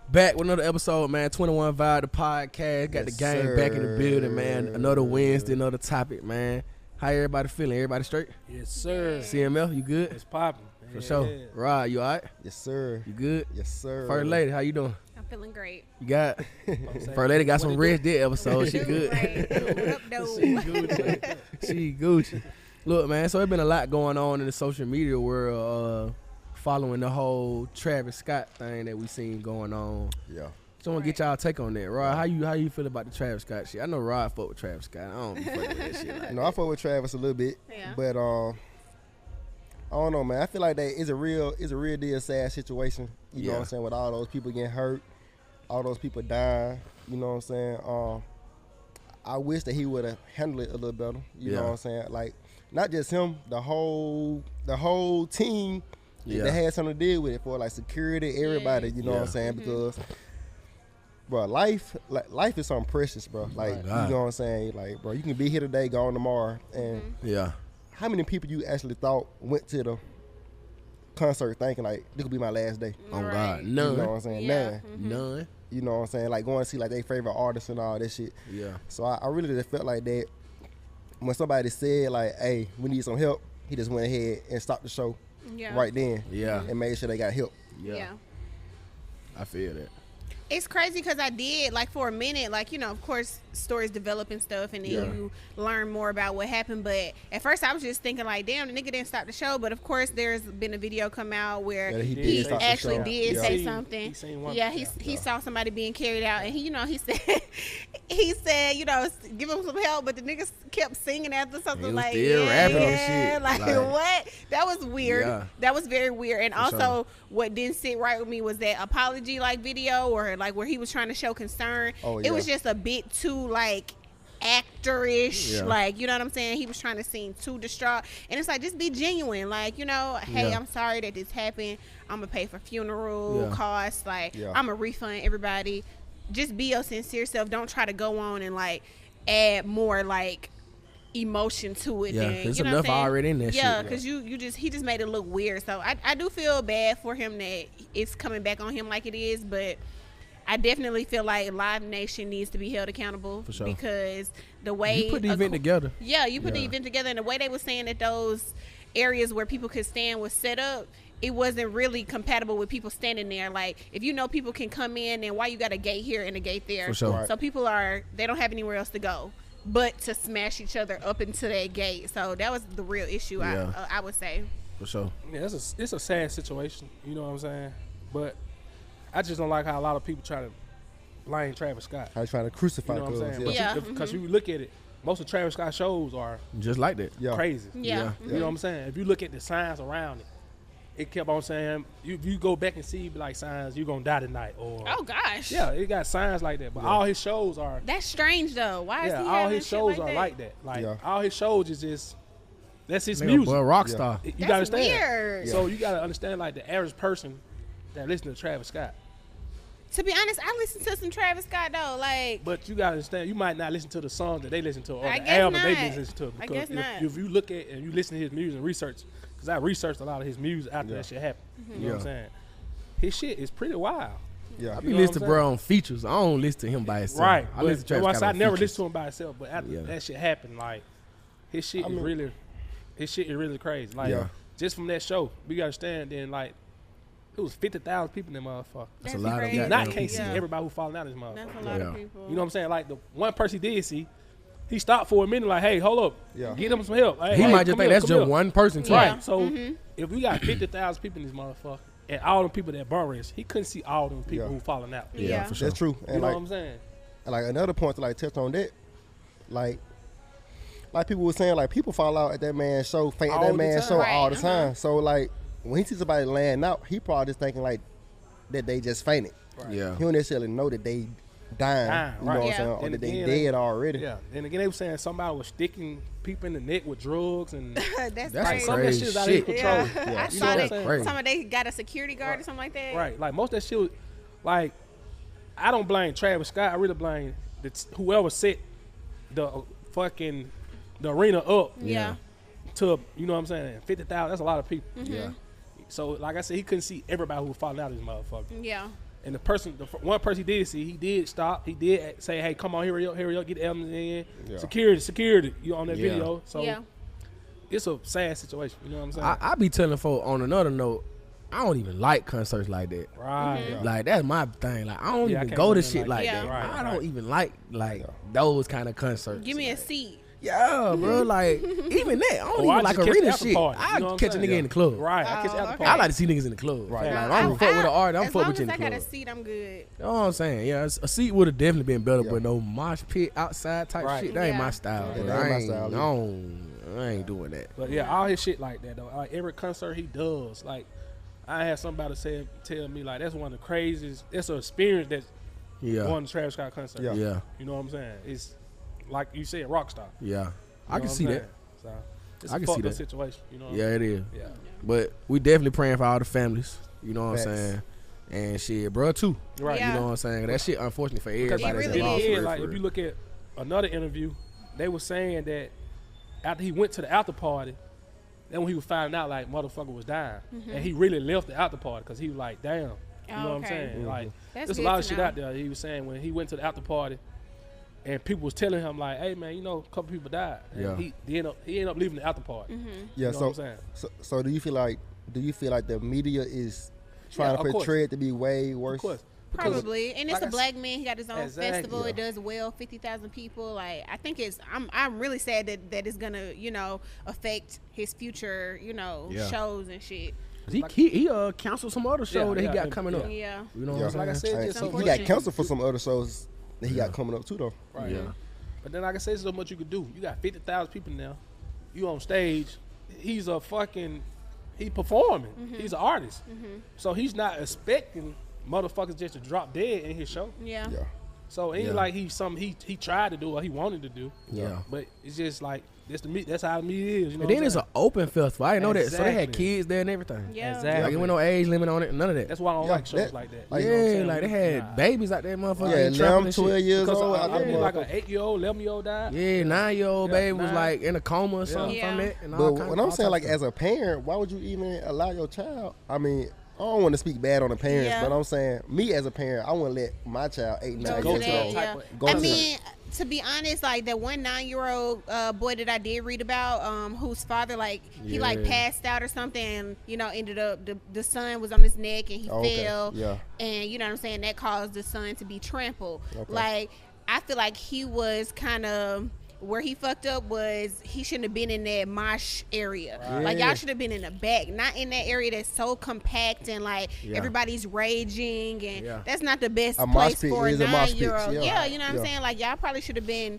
Back with another episode, man. 21 Vibe, the podcast. Got the gang back in the building, man. Another Wednesday, another topic, man. How everybody feeling? Everybody straight? Yes, sir. CML, you good? It's popping. For sure. Rod, you all right? Yes, sir. You good? Yes, sir. First lady, how you doing? I'm feeling great. You got? First lady got some rest this episode. She good. She Gucci. Look, man, so it's been a lot going on in the social media world following the whole Travis Scott thing that we seen going on. Yeah. So I want to get y'all take on that. Rod, how you feel about the Travis Scott shit? I know Rod fuck with Travis Scott. I don't be fucking with that shit like No, I fuck with Travis a little bit. Yeah. But I don't know, man. I feel like that is a real deal sad situation. You know what I'm saying? With all those people getting hurt, all those people dying. You know what I'm saying? I wish that he would have handled it a little better. You know what I'm saying? Like, not just him, the whole team that had something to deal with it for, like security, everybody. You know what I'm saying? Because, bro, life is something precious, bro. Like, you know what I'm saying? Like, bro, you can be here today, gone tomorrow, and how many people you actually thought went to the concert thinking like this could be my last day? Oh God, none. You know what I'm saying? None. None. You know what I'm saying? Like going to see like their favorite artists and all that shit. Yeah. So I really just felt like that when somebody said like, "Hey, we need some help," he just went ahead and stopped the show right then. Yeah. And made sure they got help. Yeah. I feel that. It's crazy because I did, like, for a minute, like, you know, of course, stories develop and stuff, and then you learn more about what happened. But at first, I was just thinking, like, damn, the nigga didn't stop the show. But, of course, there's been a video come out where he actually did say something. He saw somebody being carried out, and he said, you know, give him some help. But the niggas kept singing after something like, rapping on shit. Like, what? That was weird. Yeah. That was very weird. And also, what didn't sit right with me was that apology, like, video or like where he was trying to show concern. It was just a bit too like actorish, like, you know what I'm saying? He was trying to seem too distraught, and it's like, just be genuine, like, you know, hey, I'm sorry that this happened, I'm gonna pay for funeral costs, like, I'm gonna refund everybody. Just be your sincere self. Don't try to go on and like add more like emotion to it. There's enough already in that shit. Yeah, because he just made it look weird. So I do feel bad for him that it's coming back on him like it is, but I definitely feel like Live Nation needs to be held accountable for sure. Because the way you put the event together. Yeah, you put the event together, and the way they were saying that those areas where people could stand was set up, it wasn't really compatible with people standing there. Like, if you know people can come in, then why you got a gate here and a gate there? For sure. Right. So people they don't have anywhere else to go but to smash each other up into that gate. So that was the real issue, I would say. For sure. Yeah, it's a sad situation, you know what I'm saying? But I just don't like how a lot of people try to blame Travis Scott. How they trying to crucify you know what I'm saying? Yeah. Because you look at it, most of Travis Scott shows are just like that. Crazy. Yeah. You know what I'm saying? If you look at the signs around it, it kept on saying, you go back and see like signs, you're going to die tonight. Or, oh, gosh. Yeah, it got signs like that. But all his shows are. That's strange, though. Why is he all his shows are like that. Like, all his shows is just, that's his music. Boy, rock star. You got to understand. Weird. So you got to understand, like, the average person that listens to Travis Scott. To be honest, I listen to some Travis Scott, though. Like, but you got to understand, you might not listen to the songs that they listen to or the album they listen to. I guess not. If you look at and you listen to his music and research, because I researched a lot of his music after that shit happened. You know what I'm saying? His shit is pretty wild. Yeah, I be listening to bro on features. I don't listen to him by himself. Right. I listen to Travis Scott. I never listened to him by himself, but after that shit happened, like, his shit is really crazy. Like, just from that show, we got to understand, then, like, it was 50,000 people in that motherfucker. That's a lot of people. Not can't see everybody who falling out of this motherfucker. That's a lot of people. You know what I'm saying? Like, the one person he did see, he stopped for a minute, like, hey, hold up. Get him some help. Like, he might just think that's just one person, too. Right. So, if we got 50,000 people in this motherfucker, and all them people that burn he couldn't see all them people who falling out. Yeah, for sure. That's true. And you know what I'm saying? And like another point to like touch on that, like people were saying, like, people fall out at that man's show, faint at that man's show all the time. So like when he sees somebody laying out, he probably just thinking like that they just fainted. Right. Yeah. He don't necessarily know that they dying. You know what I'm saying? Or that they dead already. Yeah. And again, they were saying somebody was sticking people in the neck with drugs and that's crazy. Some of that shit is out of control. Yeah. I saw that. Some of they got a security guard or something like that. Right. Like most of that shit was, like, I don't blame Travis Scott. I really blame whoever set the fucking the arena up. Yeah. To, you know what I'm saying, 50,000. That's a lot of people. Mm-hmm. Yeah. So like I said, he couldn't see everybody who was falling out of this motherfucker. Yeah. And the one person he did see, he did stop. He did say, "Hey, come on, hurry up, get the evidence in." Yeah. Security. You on that video? So it's a sad situation. You know what I'm saying? I be telling folks on another note, I don't even like concerts like that. Right. Mm-hmm. Like that's my thing. Like I don't even go to shit like that. Right, I don't even like those kind of concerts. Give me a seat. Yeah, bro. Like even that, I don't even like arena shit. I catch a nigga in the club. Right. I catch after party. I like to see niggas in the club. Right. Like, I don't fuck with the artist. I'm fuck with you in the club. As long as I got a seat, I'm good. You know what I'm saying? Yeah, a seat would have definitely been better, but no mosh pit outside type shit. That ain't my style. Yeah, Bro. that ain't my style. I ain't doing that. But yeah, all his shit like that though. Like every concert he does, like I had somebody tell me like that's one of the craziest. It's an experience that's going to Travis Scott concert. Yeah. You know what I'm saying? It's like you said, rock star. Yeah. I can see that. So it's I a can fucked see up that situation. You know. Yeah, it is. Yeah. But we definitely praying for all the families. You know what I'm saying? And shit, bro, too. Right. Yeah. You know what I'm saying? That shit, unfortunately for everybody. It really that's is. lost. Like if you look at another interview, they were saying that after he went to the after party, then when he was finding out like motherfucker was dying, and he really left the after party because he was like, damn. You know what I'm saying? Mm-hmm. Like That's there's a lot of shit out there. He was saying when he went to the after party. And people was telling him like, "Hey man, you know, a couple people died." And he ended up leaving the after party. Mm-hmm. Yeah. You know what I'm saying? So do you feel like the media is trying to portray it to be way worse? Of course. Probably, and it's like a black man. He got his own festival. Yeah. It does well, 50,000 people. Like I think I'm really sad that it's gonna affect his future shows and shit. He canceled some other show that he got coming up. Yeah. You know what I'm Like I saying? said, he got canceled for some other shows that he got coming up too though. Right. Yeah. But then like I said, there's so much you could do. You got 50,000 people now. You on stage. He performing. He's an artist. So he's not expecting motherfuckers just to drop dead in his show. Yeah. So it ain't like he's something he tried to do or he wanted to do. Yeah. But it's just like that's how the media is. You know And then it's an open festival. I didn't know that. So they had Exactly. kids there and everything. Yeah. Exactly. Like, there was no age limit on it, none of that. That's why I don't like shows like that. Like, You know what I'm saying? Like they had babies out there, motherfucker. Yeah, trapping now I'm and 12 shit. years Because old. I mean, like an 8-year-old, 11-year-old died. Yeah, 9-year-old baby was 9. like in a coma or something Yeah. from that. And But all kinds when of I'm saying all like types as a parent, why would you even allow your child? I mean, I don't want to speak bad on the parents, Yeah. but I'm saying me as a parent, I want to let my child 8, 9 Go years to that, old yeah. go I to mean, to be honest, like that one 9-year-old boy that I did read about, whose father he like passed out or something, and ended up the son was on his neck and he fell, and you know what I'm saying, that caused the son to be trampled. Okay. Like I feel like he was kind of. Where he fucked up was he shouldn't have been in that mosh area. Right. Like y'all should have been in the back, not in that area that's so compact and like everybody's raging, and that's not the best place for a 9-year-old. Yeah, you know what I'm saying? Like y'all probably should have been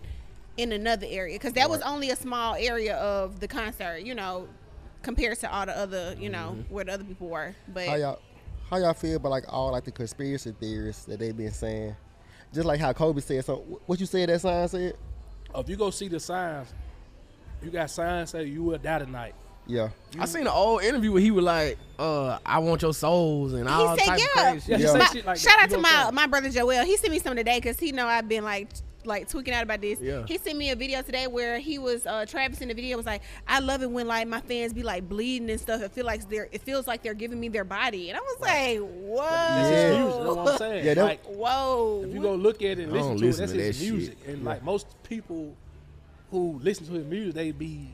in another area because that was only a small area of the concert, compared to all the other, where the other people were. But how y'all feel about like all like the conspiracy theories that they've been saying? Just like how Kobe said something. What you said that sign said? If you go see the signs, you got signs say you will die tonight. Yeah. I seen an old interview where he was like, I want your souls and all he said, type of crazy shit. Yeah. Shit like shout that. out to my brother Joel. He sent me some today because he know I've been like tweaking out about this. Yeah. He sent me a video today where he was Travis in the video was like, I love it when like my fans be like bleeding and stuff. It feels like they're giving me their body, and I was like, whoa. That's his music. That's what I'm saying. Yeah, like, whoa. if you go look at it and listen to it, that's to his that music. shit. And like most people who listen to his music, they be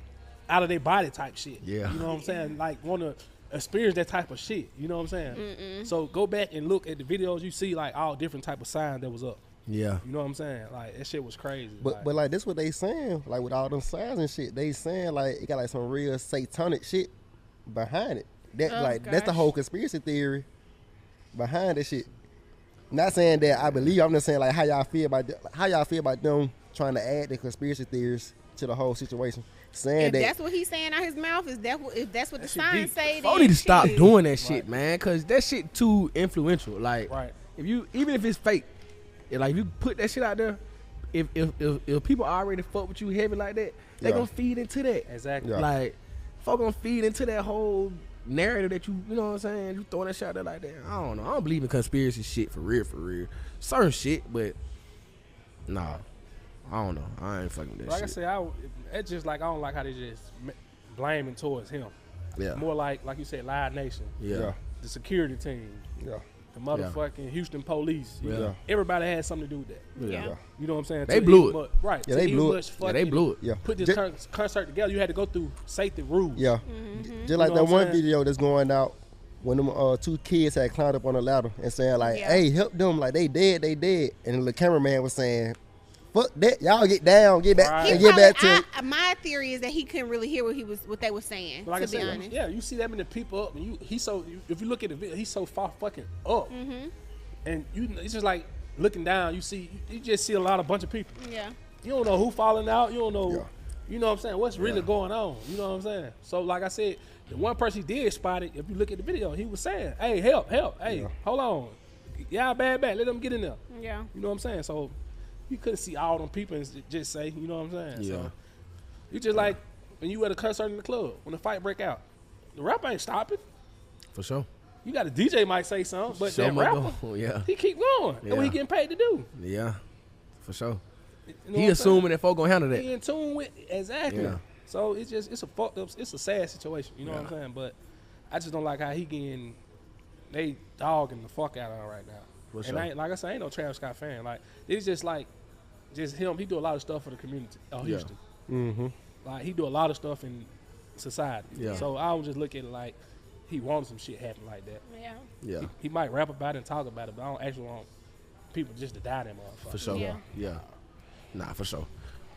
out of their body type shit. Yeah. You know what I'm saying? Like want to experience that type of shit. You know what I'm saying? So go back and look at the videos. You see like all different type of signs that was up. Yeah. You know what I'm saying? Like that shit was crazy. But like this what they saying, like with all them signs and shit, they saying like it got like some real satanic shit behind it. That that's the whole conspiracy theory behind this shit. Not saying that I believe, I'm just saying like how y'all feel about them trying to add the conspiracy theories to the whole situation. Saying if that's what he's saying out his mouth, if that's what the signs say, I need to stop doing that shit, man, because that shit too influential. Like, even if it's fake, like if you put that shit out there, if people already fuck with you heavy like that, they gonna feed into that. Exactly. Yeah. Like, folk gonna feed into that whole narrative that you know what I'm saying? You throwing that shit out there like that. I don't know. I don't believe in conspiracy shit for real. Certain shit, but nah. I don't know. I ain't fucking with that shit. Like I said, it's just like I don't like how they just blaming towards him. Yeah. More like you said, Live Nation. Yeah. The security team. Yeah. The motherfucking Houston police. Yeah. Everybody had something to do with that. Yeah. You know what I'm saying? They blew it. Right. Yeah, they blew it. Yeah, they blew it. Yeah. Put this concert together, you had to go through safety rules. Yeah. Just like that one video that's going out when them 2 kids had climbed up on a ladder and saying like, hey, help them, like they dead. And the cameraman was saying, fuck that, y'all get down, get back, and get back to it. My theory is that he couldn't really hear what they were saying. Like to be honest, you see that many people up, and if you look at the video, he's so far fucking up, and it's just like looking down. You just see a bunch of people. Yeah. You don't know who falling out. You don't know. Yeah. You know what I'm saying? What's really going on? You know what I'm saying? So like I said, the one person he did spot it. If you look at the video, he was saying, "Hey, help! Hey, hold on, y'all bad. Let them get in there." Yeah. You know what I'm saying? So you couldn't see all them people and just say, you know what I'm saying? Yeah. So you just like when you at a concert in the club, when the fight break out, the rapper ain't stopping. For sure. You got a DJ might say something, but that rapper, he keep going. That's what he getting paid to do. Yeah, for sure. You know he assuming that folk gonna handle that. He in tune with exactly. Yeah. So it's a fucked up, it's a sad situation. You know what I'm saying? But I just don't like how they dogging the fuck out of him right now. For and sure. like I said, I ain't no Travis Scott fan. Like it's just him. He do a lot of stuff for the community of Houston. Mm-hmm. Like he do a lot of stuff in society. Yeah. So I would just look at it like he wanted some shit happen like that. Yeah. Yeah. He might rap about it and talk about it, but I don't actually want people just to die that motherfucker. For sure. Yeah. Nah, for sure.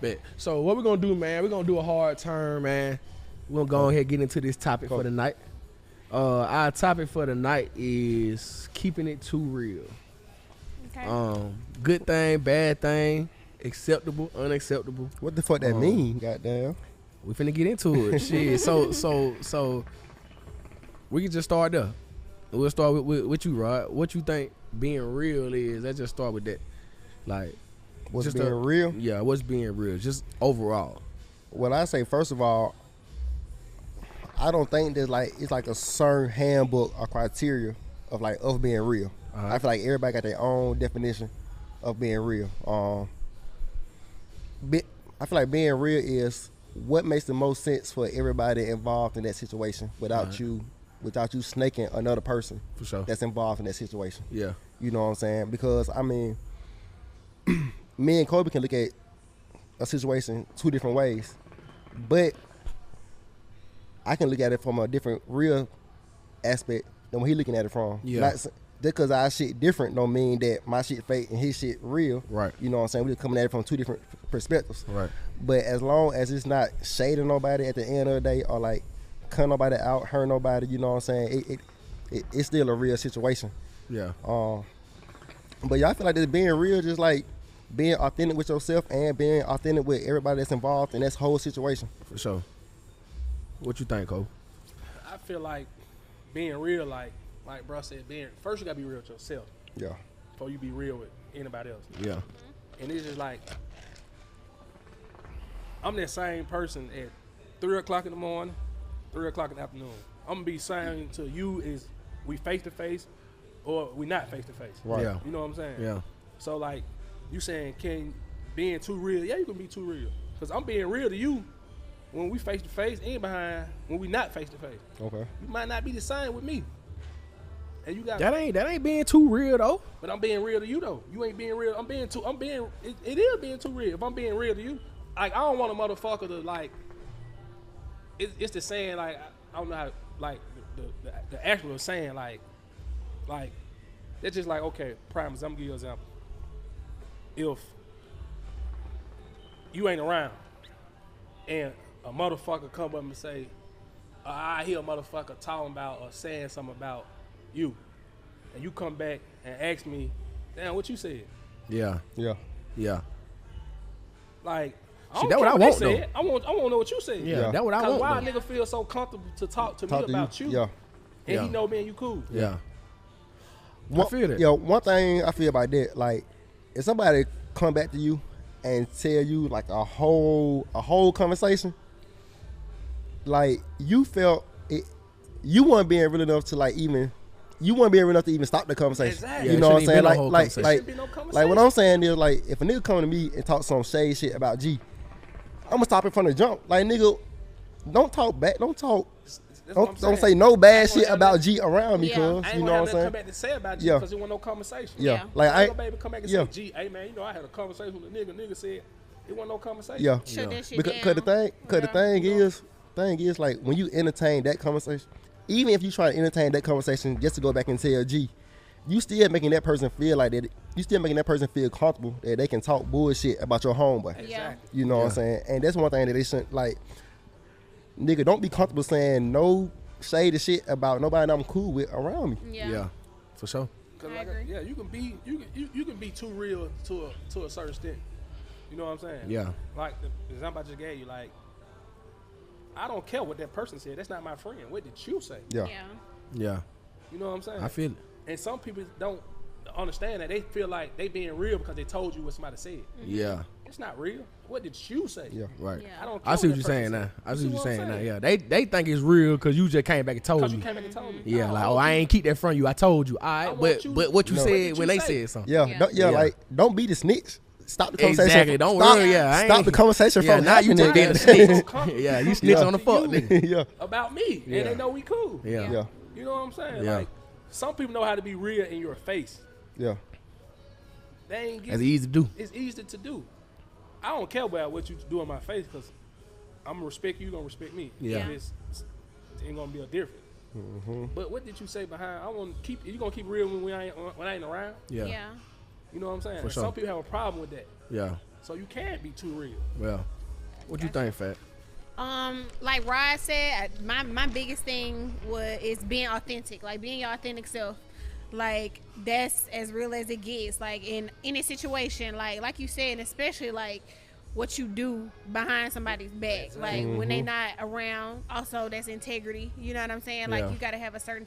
Bet. So what we're gonna do, man? We're gonna do a hard turn, man. We're gonna go ahead and get into this topic for the night. Our topic for the night is keeping it too real. Okay. Good thing, bad thing, acceptable, unacceptable. What the fuck that mean? Goddamn. We finna get into it. Shit. So we can just start there. We'll start with you, Rod. What you think being real is? Let's just start with that. Like, what's being real? Yeah, what's being real? Just overall. Well, I say first of all, I don't think there's it's like a certain handbook or criteria of being real. I feel like everybody got their own definition of being real. I feel like being real is what makes the most sense for everybody involved in that situation without you snaking another person for sure that's involved in that situation. Yeah. You know what I'm saying? Because I mean, me and Kobe can look at a situation 2 different ways, but I can look at it from a different real aspect than what he looking at it from. Yeah. Just because our shit different don't mean that my shit fake and his shit real. Right. You know what I'm saying? We're coming at it from 2 different perspectives. Right. But as long as it's not shading nobody at the end of the day or like cut nobody out, hurt nobody, you know what I'm saying? It's still a real situation. Yeah. But yeah, I feel like this being real, just like being authentic with yourself and being authentic with everybody that's involved in this whole situation. For sure. What you think, Cole? I feel like being real, like bro said, first you gotta be real with yourself. Yeah. Before you be real with anybody else. Yeah. And it's just like I'm that same person at 3 o'clock in the morning, 3 o'clock in the afternoon. I'm gonna be saying to you is we face to face or we not face to face. Right. Yeah. You know what I'm saying? Yeah. So like you saying being too real, yeah, you can be too real. Cause I'm being real to you when we face to face and behind when we not face to face. Okay. You might not be the same with me. And you got that ain't being too real though. But I'm being real to you though. You ain't being real. It is being too real. If I'm being real to you, like I don't want a motherfucker to like. It's the saying like I don't know how like the actual saying like that's just like okay. Prime example. I'm gonna give you an example. If you ain't around and a motherfucker come up and say, I hear a motherfucker talking about or saying something about you, and you come back and ask me, damn, what you said? Yeah. Yeah. Yeah. Like, see, that's what I want though. I want to know what you said. Yeah, that's what I want. Why a nigga feel so comfortable to talk to me about you? Yeah. And he know me and you cool. Yeah. I feel that. Yo, one thing I feel about that, like, if somebody come back to you and tell you like a whole conversation, like you felt it, you weren't being real enough to like even. You wouldn't be able enough to even stop the conversation. Exactly. You know what I'm saying? No Like what I'm saying is like if a nigga come to me and talk some shade shit about G, I'm gonna stop it from the jump. Like nigga, don't talk back. Don't say no bad shit about G around me, cuz you know what I'm saying? Come back to say about G because it wasn't no conversation. Yeah. Like I ain't baby come back and say, G, hey man, you know I had a conversation with a nigga. Nigga said it wasn't no conversation. Yeah. Shut that shit because down. the thing is like when you entertain that conversation. Even if you try to entertain that conversation just to go back and tell G, you still making that person feel like that. You still making that person feel comfortable that they can talk bullshit about your homeboy. Exactly. You know what I'm saying? And that's one thing that they shouldn't like. Nigga, don't be comfortable saying no shady shit about nobody that I'm cool with around me. Yeah, for sure. I agree. Yeah, you can be too real to a certain extent. You know what I'm saying? Yeah. Like the example I just gave you, like. I don't care what that person said. That's not my friend. What did you say? Yeah. Yeah. You know what I'm saying? I feel it. And some people don't understand that. They feel like they being real because they told you what somebody said. Yeah. It's not real. What did you say? Yeah. Right. I don't care I see what what you're that saying person now. said. I see You what you're I'm saying now. Yeah. They think it's real because you just came back and told Because you me. came back and told me. Yeah, No, like, oh, I ain't keep that from you. I told you. All right, but what you said when they said something. Yeah. Like don't be the snitch. Stop the conversation. Exactly. Don't worry. Yeah. Stop the conversation from now you happening. just being a snitch. Yeah. You snitch on the fuck nigga. Yeah. About me. Yeah. And they know we cool. Yeah. You know what I'm saying? Yeah. Like, some people know how to be real in your face. Yeah. They ain't get That's easy to do. It's easy to do. I don't care about what you do in my face because I'm going to respect you, you're going to respect me. Yeah. It ain't going to be a difference. Mm-hmm. But what did you say behind? I want to keep. You gonna keep real when I ain't around? Yeah. You know what I'm saying? For sure. Some people have a problem with that. Yeah. So you can't be too real. Well, what you think, Fat? Like Rod said, my biggest thing is being authentic, like being your authentic self. Like that's as real as it gets. Like in any situation, like you said, especially like what you do behind somebody's back, like when they not around. Also, that's integrity. You know what I'm saying? Like you got to have a certain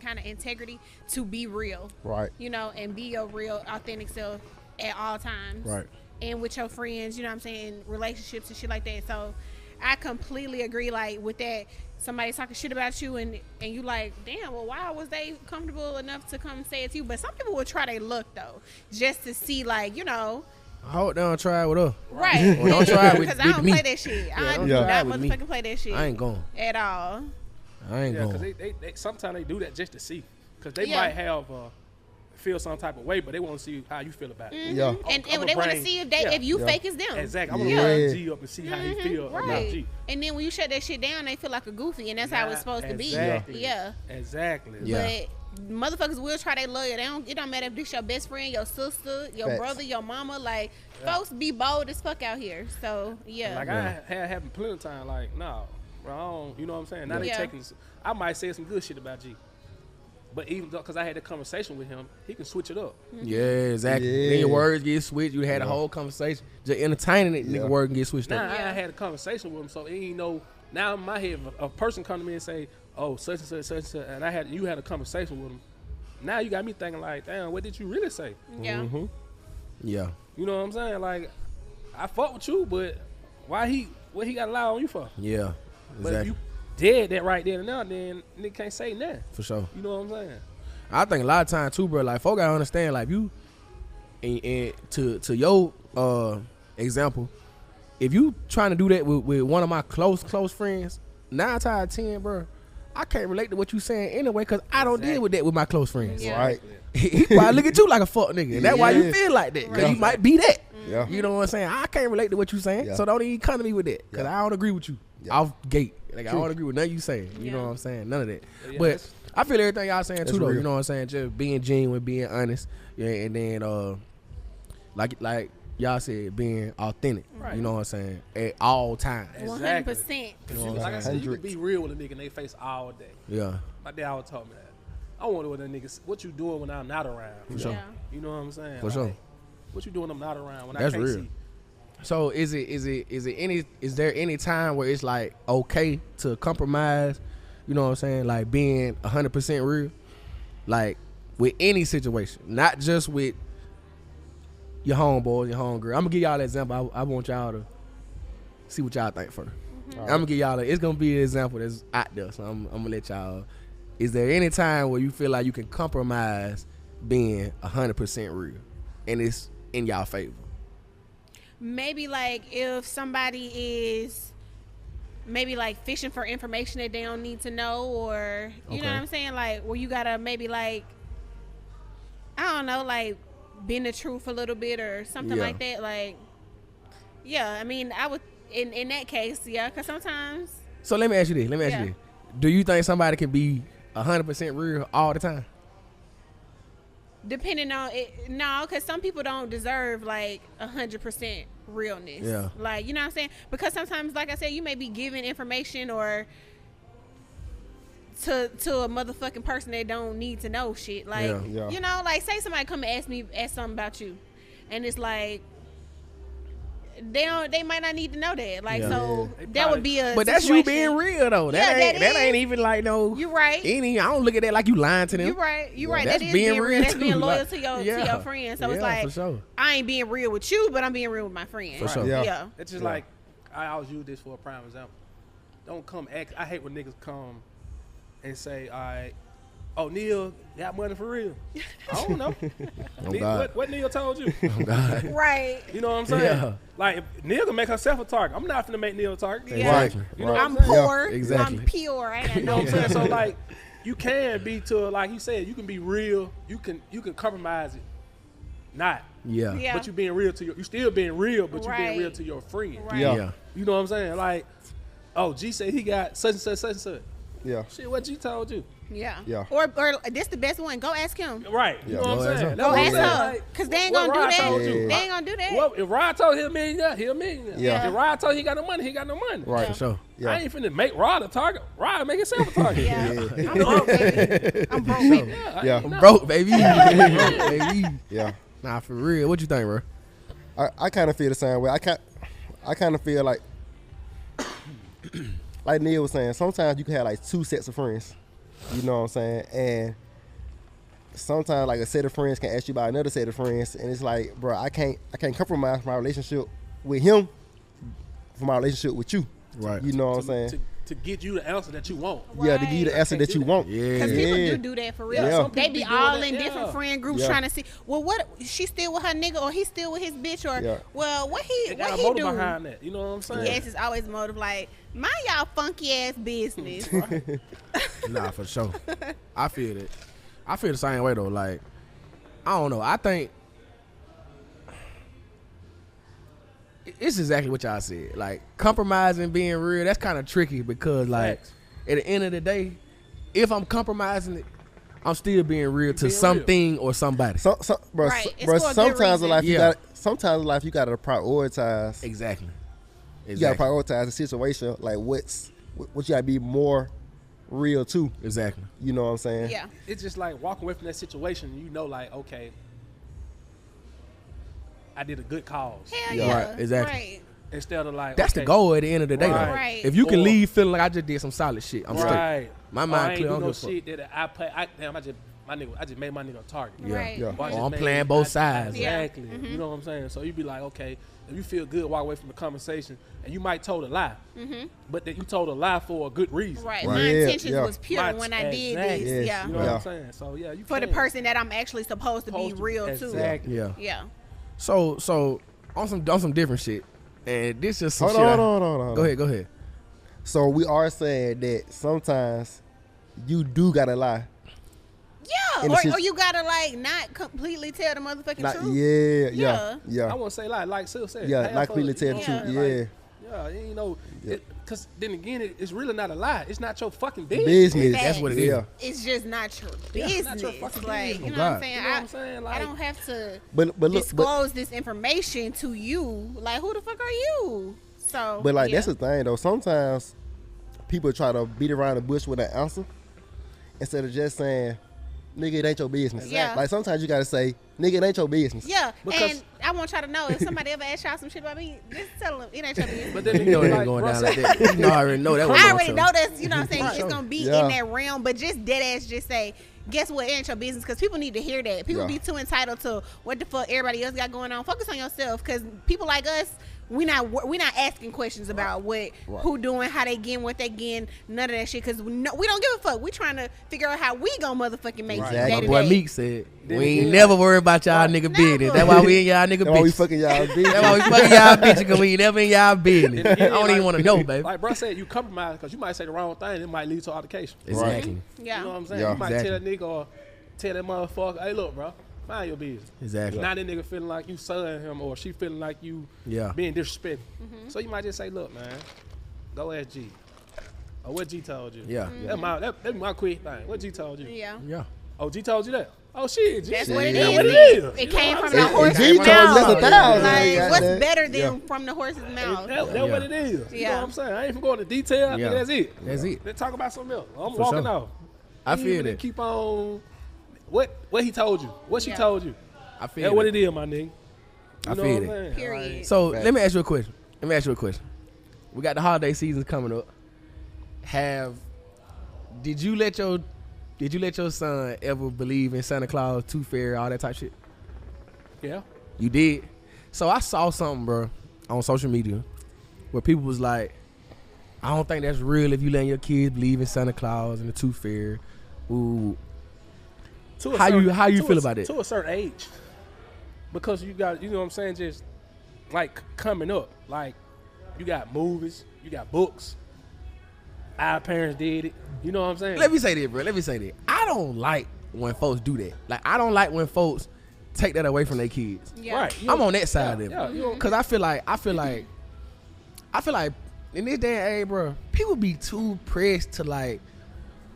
kind of integrity to be real. Right. You know, and be your real, authentic self at all times. Right. And with your friends, you know what I'm saying, relationships and shit like that. So I completely agree, like with that. Somebody's talking shit about you and you like, damn, well, why was they comfortable enough to come say it to you? But some people would try their luck though, just to see, like, you know. Hold down, try it with her. Right. Well, don't try it with because I don't me. play that shit. I do try not it with me. motherfucking play that shit. I ain't going. At all. I ain't Because going. they sometimes they do that just to see. Because they might have feel some type of way, but they want to see how you feel about it. Yeah. And they want to see if you fake as them. Exactly. I'm going to G up and see how he feel about Right. G. And then when you shut that shit down, they feel like a goofy, and that's how it's supposed to be. Yeah. Exactly. Yeah. But motherfuckers will try their lawyer. It don't matter if this your best friend, your sister, your Facts. brother, your mama. Like, folks be bold as fuck out here. So, yeah. Like I had happened plenty of time. Like, no, bro, I don't, you know what I'm saying? Now they Yeah. taking. I might say some good shit about G, but even because I had a conversation with him, he can switch it up. Yeah, exactly. Yeah. Then your words get switched. You had a whole conversation. Just entertaining it, nigga, word can get switched Now up. I had a conversation with him, so he ain't know. Now in my head, if a person come to me and say, "Oh, such and such, such and such," and you had a conversation with him. Now you got me thinking like, damn, what did you really say? Yeah. Yeah. You know what I'm saying? Like, I fought with you, but what he got to lie on you for? Yeah. But if Exactly. you did that right there and now, then nigga can't say nothing. For sure. You know what I'm saying? I think a lot of times too, bro. Like, folk gotta understand, like you, and to your example, if you trying to do that with one of my close friends, 9 times out of 10, bro, I can't relate to what you saying anyway, cause I don't deal with that with my close friends. Yeah. Right. He probably look at you like a fuck nigga, and that's why you feel like that, cause Yeah. you might be that. Yeah. You know what I'm saying? I can't relate to what you saying, Yeah. so don't even come to me with that, cause I don't agree with you off gate. Like, I True. don't agree with nothing you saying. You know Yeah. what I'm saying? None of that. Yeah, But that's- I feel everything y'all saying too, though. real. You know what I'm saying? Just being genuine, being honest, yeah, and then like y'all said, being authentic. Right. You know what I'm saying? At all times. 100%. Like I said, you can be real with a nigga in their face all day. Yeah. My dad always told me that. I wonder what that nigga, what you doing when I'm not around? For sure. Yeah. You know what I'm saying? For sure. What you doing when I'm not around when That's I can't real. see? So is there any time where it's like okay to compromise? You know what I'm saying? Like being 100% real, like with any situation, not just with your homeboys, your homegirl. I'm gonna give y'all an example. I want y'all to see what y'all think first. I'm gonna give y'all it's gonna be an example that's out there. So I'm gonna let y'all. Is there any time where you feel like you can compromise being 100% real, and it's in y'all favor? Maybe like if somebody is maybe like fishing for information that they don't need to know, or you know what I'm saying, like where you gotta maybe like, I don't know, like bend the truth a little bit or something like that. Like, yeah, I mean, I would in that case, yeah, because sometimes. So let me ask you this. Do you think somebody can be 100% real all the time? Depending on it, no, because some people don't deserve like 100% realness. Yeah. Like, you know what I'm saying? Because sometimes, like I said, you may be giving information or to a motherfucking person that don't need to know shit. Like, you know, like say somebody come and ask something about you, and it's like they might not need to know that. Like, so that would be a But that's situation. you being real though. That ain't even like no. You right. I don't look at that like you lying to them. You right. That's That is being real. That's being loyal like, to your friends. So it's like, for sure. I ain't being real with you, but I'm being real with my friends. For sure. Yeah. It's just like, I always use this for a prime example. Don't come ask. I hate when niggas come and say, all right, oh, Neil got money for real. I don't know. What Neil told you? Oh, God. Right. You know what I'm saying? Yeah. Like, if Neil can make herself a target. I'm not finna make Neil a target. Yeah. Exactly. You know I'm what I'm poor. Yeah, exactly. I'm pure. I ain't You know what I'm saying? got So, like, you can be like he said, you can be real. You can compromise it. Not. Yeah. But you being real to you still being real, but you being real to your friend. Right. Yeah. You know what I'm saying? Like, oh, G said he got such and such, such and such. Yeah. Shit, what G told you? Yeah. Or this the best one. Go ask him. Right. You know what I'm saying? Go ask her. Like, Because they ain't going to do that. told you? They ain't going to do that. Well, if Rod told him a millionaire, he a millionaire. Yeah. If Rod told he got no money, he got no money. Right. For sure. Yeah. I ain't finna make Rod a target. Rod make himself a target. Yeah. I'm broke, baby. I'm broke, baby. Yeah. I'm broke, baby. Baby. Yeah. Nah, for real. What you think, bro? I kind of feel the same way. I kind of feel like Neil was saying, sometimes you can have like two sets of friends. You know what I'm saying? And sometimes like a set of friends can ask you about another set of friends, and it's like, bro, I can't compromise my relationship with him for my relationship with you. Right. You know what I'm saying? To get you the answer that you want. Yeah, to give you the answer that you want. Yeah. Because people do that for real. Yeah. They be all in different friend groups Yeah. trying to see, well, what she still with her nigga, or he still with his bitch, or well, what he They got a do? motive behind that. You know what I'm saying? Yes, it's always motive. Like, mind y'all funky ass business. Nah, for sure. I feel it. I feel the same way though. Like, I don't know. I think it's exactly what y'all said. Like, compromising, being real, that's kind of tricky because, like, at the end of the day, if I'm compromising it, I'm still being real to something or somebody. Bro, sometimes in life you gotta prioritize. Exactly. You gotta prioritize the situation. Like, what you gotta be more real to. Exactly. You know what I'm saying? Yeah. It's just like walking away from that situation. You know, like, okay, I did a good cause. Hell yeah. Right, exactly. Right. Instead of like, that's the goal at the end of the day, though. Right. If you can leave feeling like I just did some solid shit, I'm straight. My mind clear. I ain't do no shit that I just made my nigga a target. Yeah. Right. Yeah. Or I just I'm made- playing both sides. Exactly. Mm-hmm. You know what I'm saying? So you be like, okay, if you feel good, walk away from the conversation, and you might told a lie, but that you told a lie for a good reason. Right. Right. My Yeah, intentions yeah. was pure when I did Exactly. this. Yes. Yeah. You know Yeah. what I'm saying? So yeah, you For the can. person that I'm actually supposed to be real to. Exactly. Yeah. Yeah. So on some different shit, and this is some Hold shit. on. Go ahead. So we are saying that sometimes you do gotta lie. Yeah. Or you gotta like not completely tell the motherfucking Like, truth. yeah. I won't say like Sil said. Yeah, half like of completely it, tell the you truth. know, Yeah. like, yeah, you know, because then again, it's really not a lie. It's not your fucking business. Business. That's what it is. Yeah. It's just not your Yeah, business. not your fucking Like, business. you know Oh, what I'm God. saying? You know what I'm saying? I Like, don't have to But look, disclose this information to you. Like, who the fuck are you? So, but like yeah. that's the thing though. Sometimes people try to beat around the bush with an answer instead of just saying, "Nigga, it ain't your business." Yeah. Like sometimes you gotta say, "Nigga, it ain't your business." Yeah, Because- and I want y'all to know if somebody ever asks y'all some shit about me, just tell them it ain't your business. but then You know it ain't like, going bro down said- like that. You know, I already know that. I already know that's, you know what I'm saying, Right. it's gonna be Yeah. in that realm, but just dead ass just say, guess what? It ain't your business, because people need to hear that. People be too entitled to what the fuck everybody else got going on. Focus on yourself, because people like us, we not asking questions about who doing, how they getting, what they getting, none of that shit, because we don't give a fuck. We trying to figure out how we gonna motherfucking make it. Exactly. My boy Meek said, we ain't never worry about y'all nigga business. That's why we in y'all nigga business. That's why we fucking y'all business. That's why we fucking y'all bitches, because we ain't never in y'all business. I don't even want to know, baby. Like bro said, you compromise because you might say the wrong thing. It might lead to altercation. Exactly. Yeah. You know what I'm saying? Yeah. You might tell that nigga or tell that motherfucker, hey, look, bro, mind your business. Exactly. Now that nigga feeling like you suing him or she feeling like you being disrespectful. So you might just say, look, man, go ask G. Or what G told you. Yeah. That's my quick thing. What G told you. Yeah. Oh, G told you that? Oh, shit. G. That's what it That's is. what it is. It came from the horse's G told you that's mouth. 1,000. Like, what's better than from the horse's mouth? That's what it is. You know what I'm saying? I ain't even going into detail. Yeah. That's it. That's it. Let's talk about something else. I'm For walking sure. off. I feel that. Keep on. What he told you? What she told you? I feel That's what it is, my nigga. I feel it. Saying? Period. So let me ask you a question. We got the holiday season coming up. Did you let your son ever believe in Santa Claus, Tooth Fairy, all that type shit? Yeah. You did. So I saw something, bro, on social media where people was like, I don't think that's real if you letting your kids believe in Santa Claus and the Tooth Fairy. Ooh. How you feel about it? To a certain age. Because you got, you know what I'm saying, just like coming up. Like you got movies, you got books. Our parents did it. You know what I'm saying? Let me say this, bro. I don't like when folks do that. Like, I don't like when folks take that away from their kids. Yeah. Right. I'm on that side of it. Yeah. Because I feel like in this day and age, bro, people be too pressed to like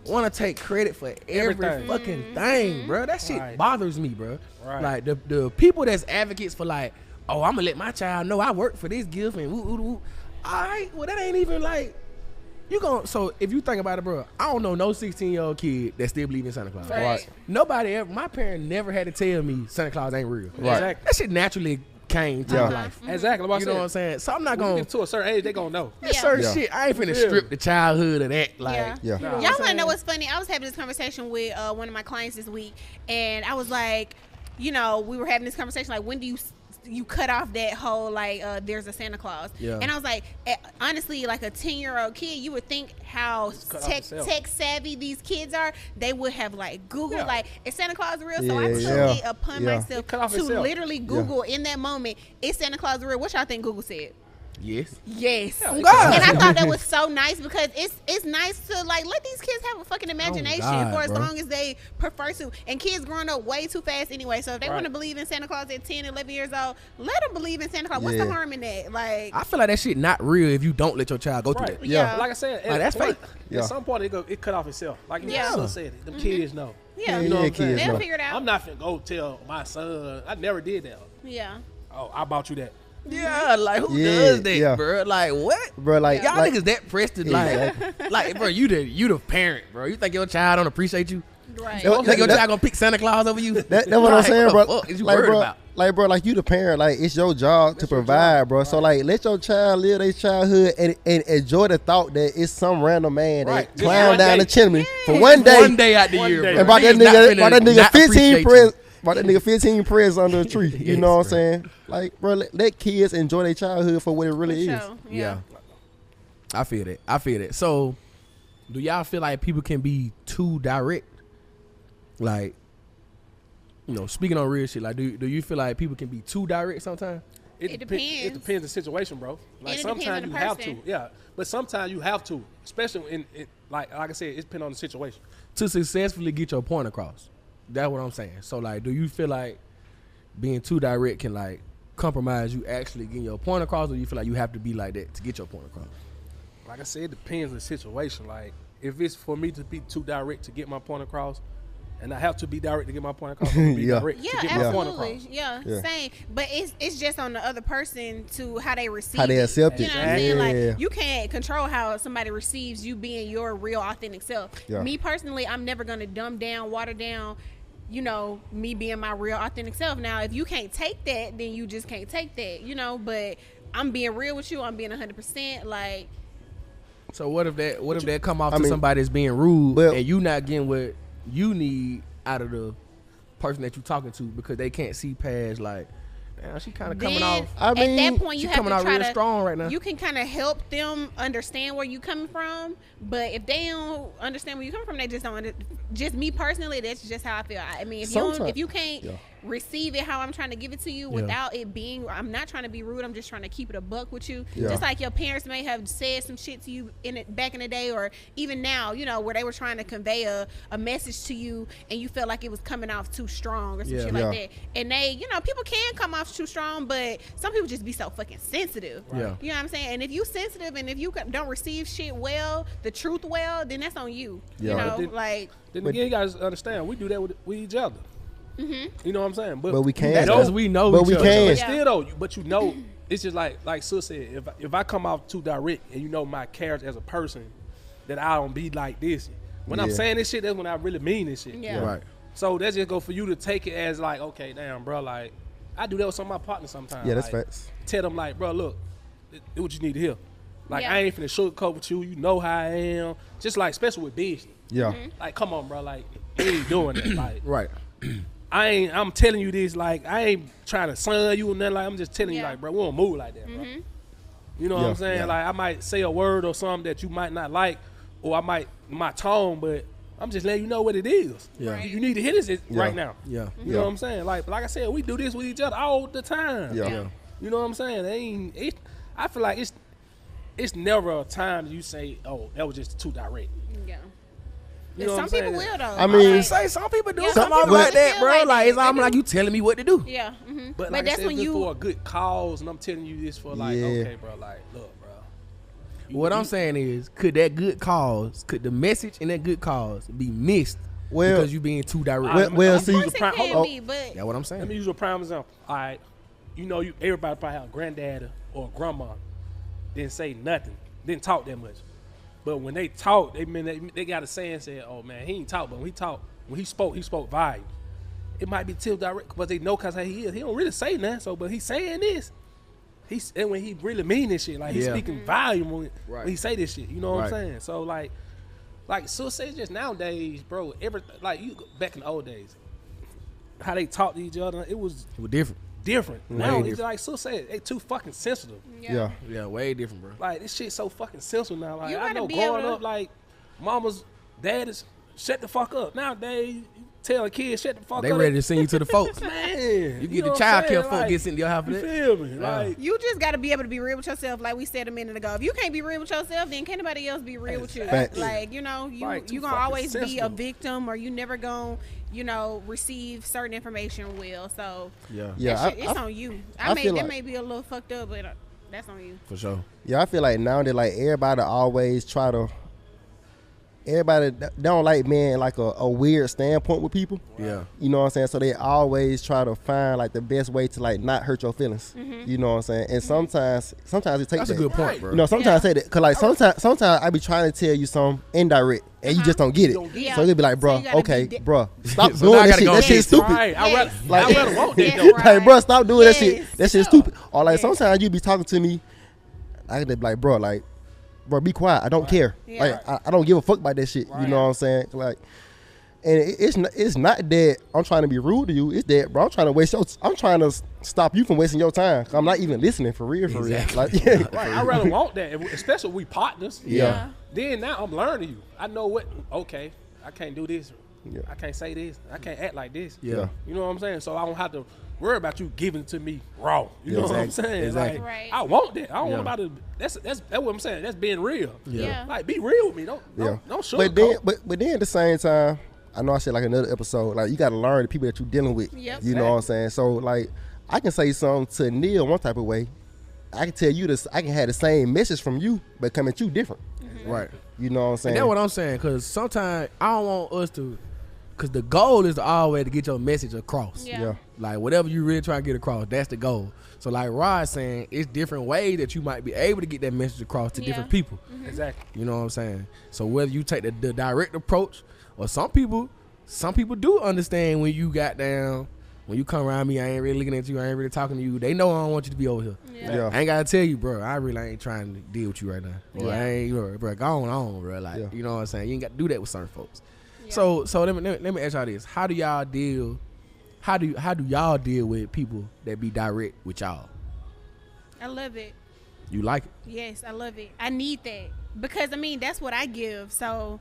want to take credit for every Everything. fucking thing, bro. That shit Right. bothers me, bro. Right. Like the people that's advocates for like, oh, I'm gonna let my child know I work for this gift and woo woo woo. All right, well that ain't even like so if you think about it, bro, I don't know no 16-year-old kid that still believe in Santa Claus. Right. Nobody ever. My parents never had to tell me Santa Claus ain't real. Right. Exactly. That shit naturally came to my life. Exactly. What You know what I'm saying? So I'm not When you gonna. get to a certain age, they gonna know. That Yeah. certain Yeah. shit, I ain't finna Yeah. strip the childhood of that. Like, Yeah. Yeah. Nah. Y'all want to know what's funny? I was having this conversation with one of my clients this week, and I was like, we were having this conversation like, when do you cut off that whole like there's a Santa Claus? Yeah. And I was like, honestly, like a 10-year-old kid, you would think how cut off yourself. tech savvy these kids are. They would have like Googled Yeah. like, is Santa Claus real? So I took Yeah. it upon Yeah. myself Cut off to yourself. literally Google in that moment, is Santa Claus real? What y'all think Google said? yes. Yes. Yeah, God. And I thought that was so nice, because it's nice to like let these kids have a fucking imagination God, for as bro. long as they prefer to. And kids growing up way too fast anyway. So if they Right. want to believe in Santa Claus at 10, 11 years old, let them believe in Santa Claus. What's the Yeah. harm in that? Like, I feel like that shit not real if you don't let your child go through Right. that. Yeah. Like I said, Like, that's fake. Yeah. At some point, it cut off itself. Like your Yeah. son said it. Them kids know. yeah, You know what I'm saying? kids they'll know. figure it out. I'm not finna go tell my son. I never did that. Yeah. Oh, I bought you that. Yeah, like who Yeah, does that, yeah. bro? Like what? Bro, like, Y'all like niggas that pressed to like, bro, you the parent, bro. You think your child don't appreciate you? Right. Yo, You think your that- child gonna pick Santa Claus over you? that's what I'm saying, bro. What the fuck is you like, worried bro, about? like, bro, like you the parent, like it's your job to provide, bro. So like, let your child live their childhood and enjoy the thought that it's some random man Right. that Just climb one down day. the chimney for one day, One day out the One year, day. bro. and bought that Niggas not nigga, finna not 15 appreciate presents. you. Bought that nigga 15 presents under a tree. You Yes, know what I'm bro. saying? Like, bro, let kids enjoy their childhood for what it really is. Sure. Yeah. I feel that. So, do y'all feel like people can be too direct? Like, speaking on real shit, like, do you feel like people can be too direct sometimes? It depends. It depends on the situation, bro. Like And it depends sometimes on you the have to. person. Yeah. But sometimes you have to. Especially in like I said, it depends on the situation. To successfully get your point across. That's what I'm saying. So, like, do you feel like being too direct can, like, compromise you actually getting your point across, or do you feel like you have to be like that to get your point across? Like I said, it depends on the situation. Like if it's for me to be too direct to get my point across, and I have to be direct to get my point across, I'm gonna be Yeah. direct Yeah, to get my point absolutely. across. Yeah, Yeah. same. But it's just on the other person to how they receive How they it. accept You it. know what I'm saying? Yeah. Like, you can't control how somebody receives you being your real authentic self. Yeah. Me personally, I'm never gonna dumb down, water down, me being my real authentic self. Now, if you can't take that, then you just can't take that, but I'm being real with you. I'm being 100%. Like, So what if that come off I to mean, somebody that's being rude but- and you not getting what you need out of the person that you're talking to, because they can't see past like, damn, she kind of coming off. I mean, at that point, you have to try to strong right now. You can kind of help them understand where you coming from, but if they don't understand where you coming from, they just don't. Just me personally, that's just how I feel. I mean, if you can't receive it how I'm trying to give it to you without it being, I'm not trying to be rude. I'm just trying to keep it a buck with you. Yeah. Just like your parents may have said some shit to you back in the day, or even now, you know, where they were trying to convey a message to you, and you felt like it was coming off too strong or some shit like that. And they, you know, people can come off too strong, but some people just be so fucking sensitive. Right? Yeah. You know what I'm saying? And if you sensitive and if you don't receive shit well, the truth well, then that's on you. Yeah. You know, then again, you guys understand, we do that with each other. Mm-hmm. You know what I'm saying? But we can't. Because we know but we can. Still though, but you know, it's just like Sus said, if I come off too direct and you know my character as a person, that I don't be like this. When I'm saying this shit, that's when I really mean this shit. Yeah. Right. So that's just go for you to take it as like, okay, damn, bro, like I do that with some of my partners sometimes. Yeah, that's like, facts. Tell them like, bro, look, do what you need to hear. Like I ain't finna sugarcoat with you. You know how I am. Just like, especially with business. Yeah. Mm-hmm. Like, come on, bro. Like, you ain't doing that. Like, right. I'm telling you this. Like, I ain't trying to son you or nothing. Like, I'm just telling you, like, bro, we don't move like that, bro. You know what I'm saying? Like, I might say a word or something that you might not like, or I might my tone, but I'm just letting you know what it is. Yeah. You need to hear this right now. Yeah. You know what I'm saying? Like I said, we do this with each other all the time. Yeah. You know what I'm saying? I feel like it's never a time you say, oh, that was just too direct. Yeah. You know some people will though. I mean, say some people do. Yeah, Some people like that, bro. Like it's almost like you telling me what to do. Yeah. Mm-hmm. But like that's I said, when you for a good cause, and I'm telling you this for like, okay, bro, like, look, bro. What I'm saying is, could that good cause, could the message in that good cause be missed because you being too direct? See, of course it can be, but that's what I'm saying. Let me use a prime example. All right, you know, everybody probably have a granddad or a grandma didn't say nothing, didn't talk that much. But when they talk, they got a saying said, "Oh man, he ain't talk, but when he spoke volume." It might be too direct because they know because he is. He don't really say nothing. So, but he's saying this. And when he really mean this shit, like he's speaking volume when he say this shit. You know what I'm saying? So like Sus says, just nowadays, bro. Everything like you back in the old days, how they talk to each other, it was different. Now it's like Sus said, they too fucking sensitive. Yeah, way different, bro. Like this shit so fucking sensitive now. Like I know be growing up, like mama's dad is shut the fuck up. Nowadays, you tell a kid shut the fuck up. They ready to send you to the folks. Man, you get the child care folk get sent to your house for you that. feel me? Like you just got to be able to be real with yourself, like we said a minute ago. If you can't be real with yourself, then can't nobody else be real with you. Like you know, you gonna always be a victim, or you never gonna receive certain information well. So it's on you. It may be a little fucked up, but that's on you for sure. Yeah, I feel like now that like everybody always try to. Everybody don't like being like a weird standpoint with people. Yeah. You know what I'm saying? So they always try to find like the best way to like not hurt your feelings. You know what I'm saying? And sometimes it takes That's a good point, bro. You know, sometimes I say that. Cause like sometimes I be trying to tell you something indirect and you just don't get it. So you'll be like, bro, bro, stop doing that shit. That shit's stupid. Right. I rather want that though. Like, bro, stop doing that shit. That shit's stupid. Or like sometimes you be talking to me, I could be like, bro, like, bro, be quiet. I don't care. Like I don't give a fuck about that shit. You know what I'm saying? Like, and it's not that I'm trying to be rude to you. It's that, bro, I'm trying to stop you from wasting your time. I'm not even listening for real. Like, right. I rather want that, especially if we partners. Yeah. Then now I'm learning you. I know what. Okay, I can't do this. Yeah. I can't say this. I can't act like this. Yeah. You know what I'm saying? So I don't have to worry about you giving it to me raw. You know what I'm saying? Exactly. Like, I want that. I don't want about it. That's what I'm saying. That's being real. Yeah. Like, be real with me. Don't sugarcoat. But then at the same time, I know I said like another episode, like you got to learn the people that you're dealing with. Yep. You know what I'm saying? So like, I can say something to Neil one type of way. I can tell you this. I can have the same message from you, but come at you different. Right. You know what I'm saying? And that's what I'm saying. Because sometimes I don't want us to. Because the goal is always to get your message across. Yeah. Like, whatever you really try to get across, that's the goal. So, like Rod's saying, it's different ways that you might be able to get that message across to different people. Exactly. You know what I'm saying? So, whether you take the direct approach, or some people do understand when you got down, when you come around me, I ain't really looking at you, I ain't really talking to you. They know I don't want you to be over here. Yeah. I ain't got to tell you, bro, I really ain't trying to deal with you right now. Or I ain't, bro, go on, bro. Like, you know what I'm saying? You ain't got to do that with certain folks. So let me ask y'all this: How do y'all deal with people that be direct with y'all? I love it. You like it? Yes, I love it. I need that because that's what I give. So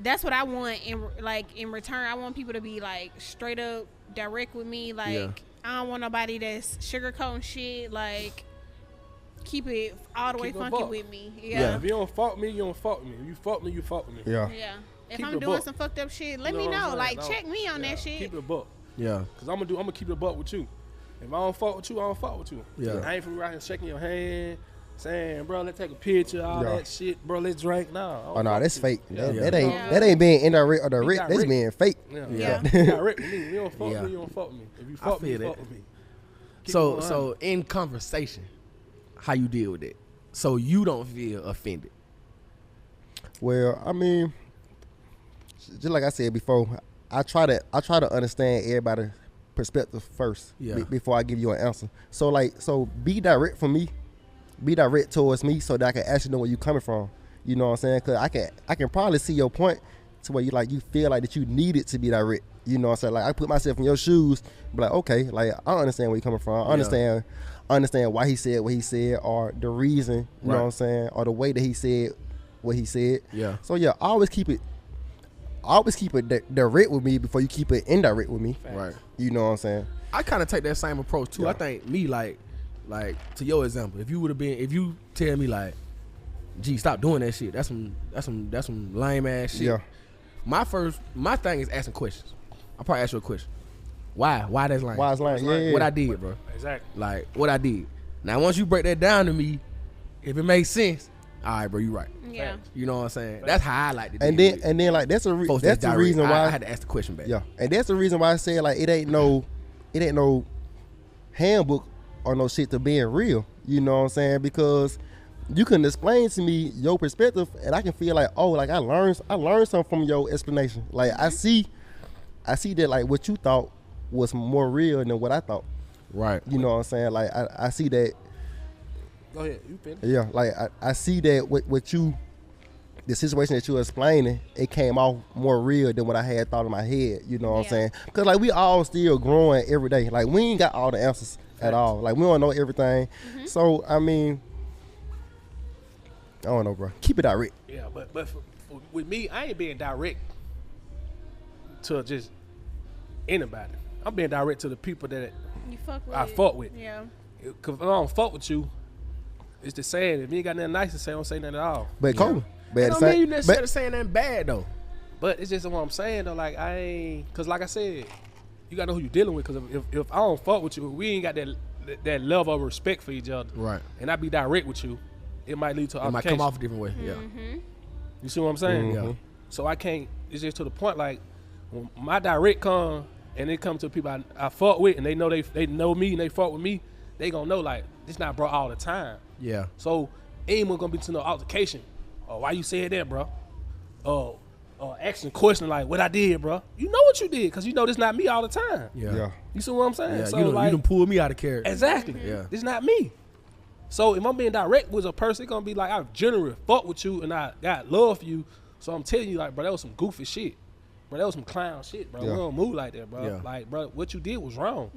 that's what I want in return. I want people to be like straight up direct with me. Like I don't want nobody that's sugarcoating shit. Like keep it all the way funky with me. Yeah. If you don't fuck me, you don't fuck with me. If you fuck me, you fuck with me. Yeah. If I'm doing some fucked up shit, let me know. Like check me on that shit. Keep it a buck. Yeah. Cause I'm gonna keep it a buck with you. If I don't fuck with you, I don't fuck with you. Yeah. I ain't from right here shaking your hand, saying, bro, let's take a picture, all that shit, bro, let's drink. No. Oh no, that's fake. Yeah. That ain't being indirect or direct. That's being fake. Yeah. Direct with me. You don't fuck with me, you don't fuck with me. If you fuck me, you fuck with me. So in conversation, how you deal with it? So you don't feel offended. Well, I mean, just like I said before, I try to understand everybody's perspective first before I give you an answer. So be direct for me, be direct towards me, so that I can actually know where you coming from. You know what I'm saying? Cause I can probably see your point to where you feel like that you need it to be direct. You know what I'm saying? Like I put myself in your shoes, be like, okay, like I understand where you coming from. I understand why he said what he said, or the reason. You know what I'm saying? Or the way that he said what he said. Yeah. So yeah, always keep it direct with me before you keep it indirect with me. Right. You know what I'm saying? I kind of take that same approach too. I think me like to your example, if you tell me like, gee, stop doing that shit. That's some lame ass shit. Yeah. My thing is asking questions. I'll probably ask you a question. Why? Why that's lame? Why it's lame? Yeah. What I did, bro. Exactly. Like what I did. Now once you break that down to me, if it makes sense, all right, bro, you right. Yeah. You know what I'm saying? That's how I like to do it. And then like that's the reason why I had to ask the question back. Yeah. And that's the reason why I said like it ain't no handbook or no shit to being real. You know what I'm saying? Because you can explain to me your perspective and I can feel like, oh, like I learned something from your explanation. Like I see that like what you thought was more real than what I thought. Right. You know what I'm saying? Like I see that. Go ahead, you finish. Yeah, like I see that the situation that you're explaining, it came off more real than what I had thought in my head. You know what I'm saying? Because like we all still growing every day. Like we ain't got all the answers at all. Like we don't know everything. So I mean, I don't know, bro. Keep it direct. Yeah, but with me, I ain't being direct to just anybody. I'm being direct to the people that I fuck with. Yeah. Because if I don't fuck with you, it's the saying, if you ain't got nothing nice to say, don't say nothing at all. But Cole, that don't mean you necessarily saying nothing bad though. But it's just what I'm saying though. Like I ain't, cause like I said, you gotta know who you dealing with. Cause if I don't fuck with you, we ain't got that level of respect for each other. Right. And I be direct with you, it might lead to it might come off a different way. Yeah. You see what I'm saying? Yeah. So I can't. It's just to the point. Like when my direct come and it come to people I fuck with, and they know me and they fuck with me, they gonna know like this not bro all the time. Yeah. So ain't gonna be to no altercation. Oh, why you said that, bro? Oh, asking question like what I did, bro. You know what you did, cause you know this not me all the time. Yeah. You see what I'm saying? Yeah. So you like, done pull me out of character. Exactly. Yeah. This not me. So if I'm being direct with a person, it's gonna be like I generally fuck with you and I got love for you. So I'm telling you, like, bro, that was some goofy shit. Bro, that was some clown shit, bro. We don't move like that, bro. Yeah. Like, bro, what you did was wrong.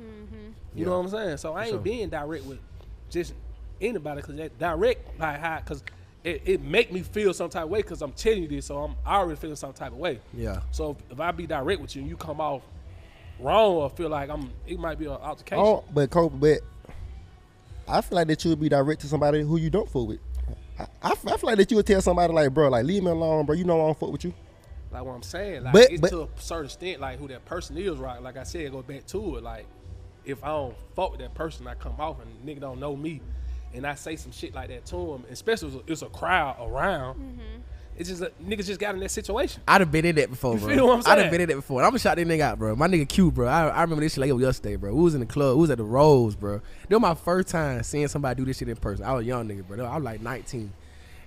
You know what I'm saying? So I ain't being direct with just anybody, because that direct, like, how, because it make me feel some type of way, because I'm telling you this, so I'm already feeling some type of way. Yeah. So if I be direct with you and you come off wrong or feel like it might be an altercation. Oh, but Cole, I feel like that you would be direct to somebody who you don't fuck with. I feel like that you would tell somebody like, bro, like leave me alone, bro. You know I don't fuck with you. Like what I'm saying, like but to a certain extent, like who that person is, right? Like I said, it goes back to it. Like if I don't fuck with that person, I come off and nigga don't know me, and I say some shit like that to him, especially if it's a crowd around. It's just niggas just got in that situation. I'd have been in that before, bro. You feel what I'm saying? I'd have been in that before. I'm gonna shout that nigga out, bro. My nigga Q, bro. I remember this shit like it was yesterday, bro. We was in the club. We was at the Rose, bro. That was my first time seeing somebody do this shit in person. I was a young nigga, bro. I was like 19.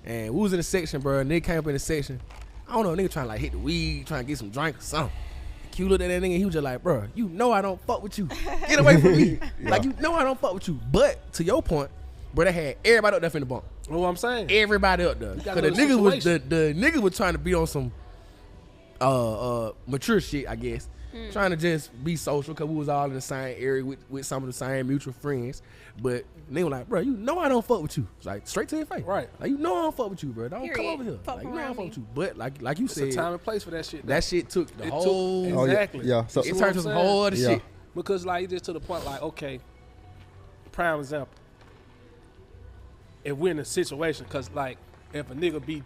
And we was in the section, bro. And nigga came up in the section. I don't know, nigga trying to like hit the weed, trying to get some drink or something. Q looked at that nigga and he was just like, bro, you know I don't fuck with you. Get away from me. Like, you know I don't fuck with you. But to your point, bro, they had everybody up there in the bunk. You know what I'm saying? Everybody up there. Cause the nigga was trying to be on some, mature shit, I guess. Trying to just be social because we was all in the same area with some of the same mutual friends. But they were like, bro, you know I don't fuck with you. It's like straight to your face. Right. Like, you know I don't fuck with you, bro. Don't Period. come over here. Fuck Like, you know I don't fuck around with you. But like you said, It's a time and place for that shit. that shit took the whole. Exactly. Yeah. So It turned to some whole other shit. Because like just to the point, like, okay, prime example. If we're in a situation, cause like if a nigga be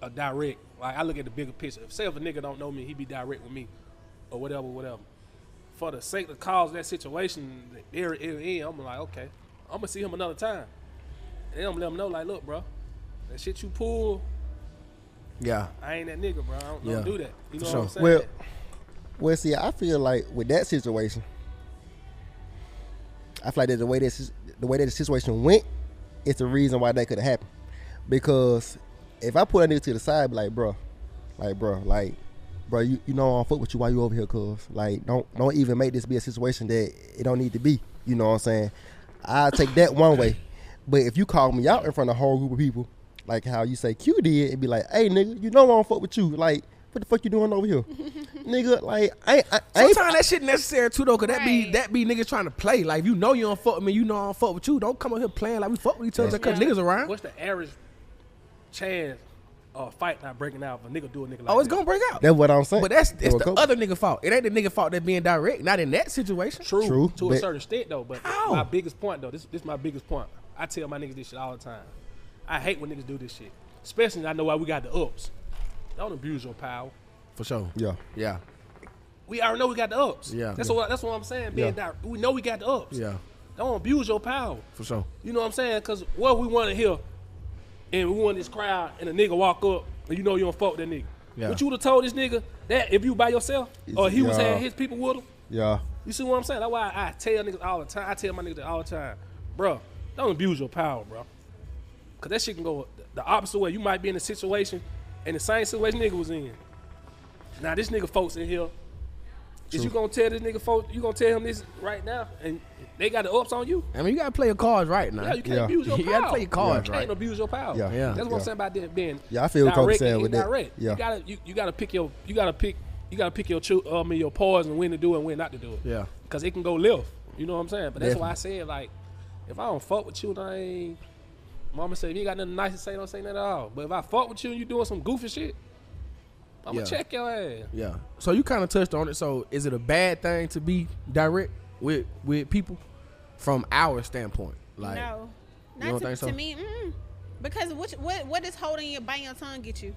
a direct, like I look at the bigger picture. Say if a nigga don't know me, he be direct with me, or whatever. For the sake of cause that situation, I'm like, okay, I'm gonna see him another time. And then I'm gonna let him know, like, look, bro, that shit you pull, Yeah. I ain't that nigga, bro. I don't do that. You know For what I'm saying? Well, see, I feel like with that situation, I feel like that the way that the situation went, it's the reason why that could have happened. Because if I put a nigga to the side, be like, bro, you know I don't fuck with you while you over here, cuz. Like, don't even make this be a situation that it don't need to be. You know what I'm saying? I'll take that one way. But if you call me out in front of a whole group of people, like how you say Q did, it'd be like, hey, nigga, you know I don't fuck with you. Like, what the fuck you doing over here? Nigga, like, sometimes that shit necessary too though, cause that be niggas trying to play. Like, you know you don't fuck with me, you know I don't fuck with you. Don't come up here playing like we fuck with each other cause niggas around. What's the average chance of a fight not breaking out if a nigga do a nigga like Oh, it's that? gonna break out. That's what I'm saying. But it's the other nigga fault. It ain't the nigga fault that being direct. Not in that situation. True. To a certain extent though, but How? my biggest point though, this is my biggest point. I tell my niggas this shit all the time. I hate when niggas do this shit. Especially when I know why we got the ups. Don't abuse your power. For sure. Yeah. We already know we got the ups. Yeah. That's what I'm saying. Being direct. We know we got the ups. Yeah. Don't abuse your power. For sure. You know what I'm saying? Because what we want to hear, and we want this crowd, and a nigga walk up, and you know you don't fuck with that nigga. Yeah. But you would have told this nigga that if you by yourself, or he was having his people with him. Yeah. You see what I'm saying? That's why I tell niggas all the time. I tell my niggas all the time, bro, don't abuse your power, bro. Because that shit can go the opposite way. You might be in a situation, and the same situation nigga was in. Now this nigga folks in here, is you gonna tell this nigga folks, you gonna tell him this right now, and they got the ups on you? I mean, you gotta play your cards right now. Yeah, you can't abuse your power. You gotta play your cards You right. can't abuse your power. Yeah. That's what I'm saying about that being. Yeah, I feel what Coach saying with that. Indirect. Yeah. You gotta pick your your poison, when to do it and when not to do it. Yeah. Because it can go left. You know what I'm saying? But that's why I said, like, if I don't fuck with you, then mama said, if you ain't got nothing nice to say, don't say nothing at all. But if I fuck with you and you doing some goofy shit, I'm gonna check your ass. Yeah. So you kind of touched on it. So is it a bad thing to be direct with people from our standpoint? Like, no, you don't think so? To me. Because what is holding your bite your tongue get you?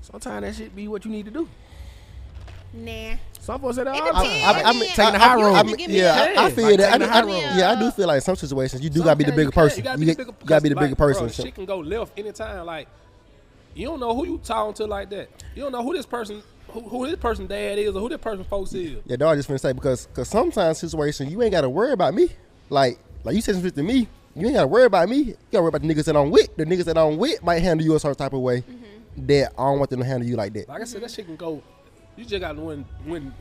Sometimes that shit be what you need to do. Nah. Some folks say that all the depends. time. I mean, taking the high road. I feel Like that. taking the high road. I do feel like some situations you do gotta be the bigger person. You gotta be the bigger person. Bro, shit can go left anytime. Like, you don't know who you talking to like that. You don't know who this person, who this person dad is, or who this person folks is. Yeah, dog. Just finna say because sometimes situations you ain't gotta worry about me. Like you said something to me, you ain't gotta worry about me. You gotta worry about the niggas that I'm with. The niggas that I'm with might handle you a certain type of way that I don't want them to handle you like that. Like I said, that shit can go. You just gotta know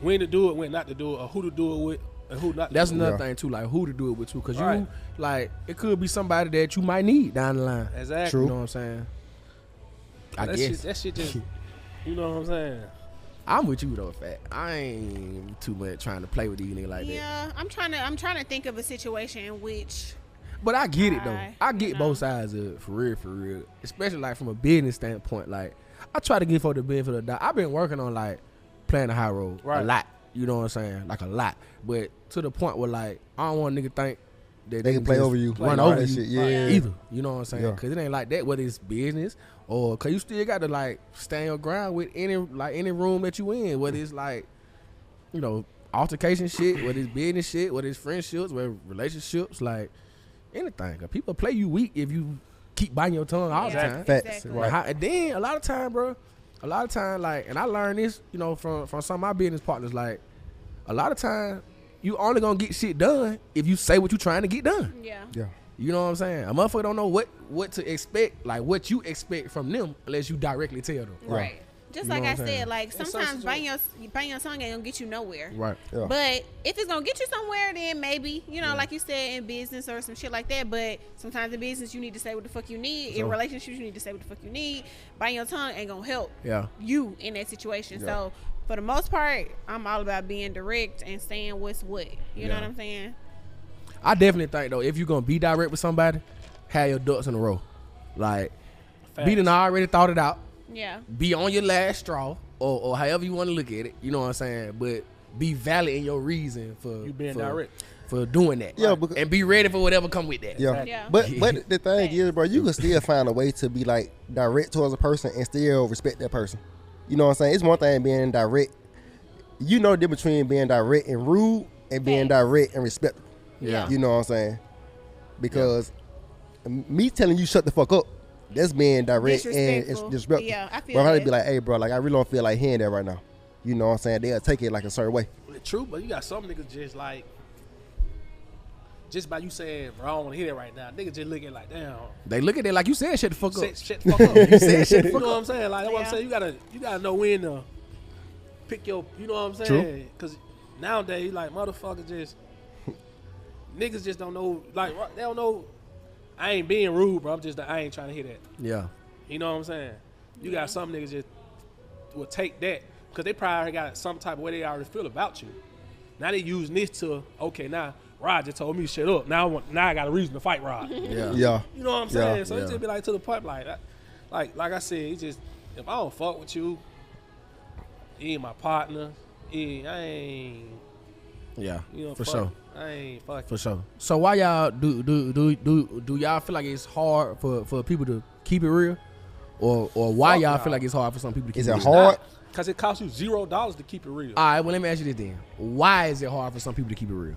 when to do it, when not to do it, or who to do it with, and who not. That's to do another it. thing too, like who to do it with too, because Right. you like it could be somebody that you might need down the line. Exactly. True. You know what I'm saying? I guess that shit just. You know what I'm saying? I'm with you though, Fat. I ain't too much trying to play with these niggas like that. Yeah, I'm trying to think of a situation in which. But I get it though. I get you know. both sides of it for real. Especially like from a business standpoint. Like I try to give for the benefit of the doubt. I've been working on like playing the high road a lot. You know what I'm saying? Like a lot. But to the point where like I don't want a nigga think that They can play just over you. run Right, over that you shit, yeah. either. You know what I'm saying? Yeah. Because it ain't like that, whether it's business or because you still got to like stand your ground with any room that you in, whether it's like, you know, altercation shit, whether it's business shit, whether it's friendships, whether relationships, like anything. Cause people play you weak if you keep biting your tongue all the time. Facts. Exactly. Right. And then a lot of time, bro, like, and I learned this, you know, from some of my business partners, like, a lot of time, you only gonna get shit done if you say what you trying to get done. Yeah. Yeah. You know what I'm saying? A motherfucker don't know what to expect, like what you expect from them, unless you directly tell them. Right. Just like I said, like sometimes biting your tongue ain't gonna get you nowhere. Right. Yeah. But if it's gonna get you somewhere, then maybe, like you said, in business or some shit like that. But sometimes in business you need to say what the fuck you need. In relationships you need to say what the fuck you need. Biting your tongue ain't gonna help you in that situation. Yeah. So for the most part, I'm all about being direct and saying what's what. You know what I'm saying? I definitely think though, if you're gonna be direct with somebody, have your ducks in a row. Like, be done already thought it out. Yeah. Be on your last straw, or however you want to look at it. You know what I'm saying? But be valid in your reason for you being direct for doing that. Yeah, right? And be ready for whatever come with that. Yeah. But the thing is, bro, you can still find a way to be like direct towards a person and still respect that person. You know what I'm saying? It's one thing being direct. You know the difference between being direct and rude and being direct and respectful. Yeah. You know what I'm saying? Because me telling you shut the fuck up, that's being direct and it's disrespectful. Yeah, I feel But I that. to be like, hey, bro, like I really don't feel like hearing that right now. You know what I'm saying? They'll take it like a certain way. Well, it's true, but you got some niggas just like, just by you saying, bro, I don't want to hear that right now. Niggas just look at it like, damn. They look at it like you said, shut the fuck up. Shut the fuck up. You said shut the You fuck know what up. I'm saying? Like, that's what I'm saying. You gotta know when to pick your, you know what I'm saying? True. Because nowadays, like, motherfuckers just, niggas just don't know, like, they don't know. I ain't being rude, bro. I ain't trying to hear that. Yeah. You know what I'm saying? You got some niggas just will take that because they probably got some type of way they already feel about you. Now they using this to, okay, now Rod just told me to shut up. Now I got a reason to fight Rod. Yeah. Yeah. You know what I'm saying? Yeah. So it just be like to the point like I said, it's just if I don't fuck with you, you ain't my partner. I ain't. Yeah. You know, for fuck, sure. I ain't fucking. For sure. So why y'all do y'all feel like it's hard for people to keep it real, or why y'all feel like it's hard for some people to keep Is it it real? hard? Because it costs you $0 to keep it real. All right. Well, let me ask you this then. Why is it hard for some people to keep it real?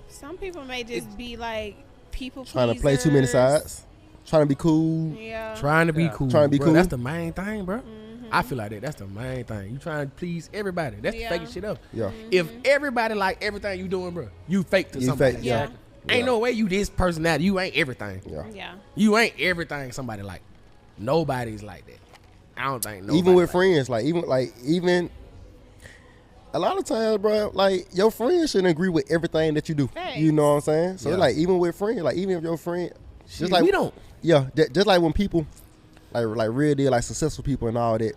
Some people may just be like people Trying to play too many sides. Trying to be cool. Yeah. Trying to be cool. Trying to be bro. cool. That's the main thing, bro. I feel like that. That's the main thing. You trying to please everybody. That's the faking shit up. Yeah. If everybody like everything you doing, bro, you fake to somebody. Fake, Yeah. Ain't no way you this personality. You ain't everything. Yeah. Yeah. You ain't everything somebody like. Nobody's like that. I don't think nobody. Even with like friends, even a lot of times, bro, like your friends shouldn't agree with everything that you do. Thanks. You know what I'm saying? So Yeah. like even with friends, like even if your friend, Shit, just like we don't. Yeah, just like when people, like real deal, like successful people and all that,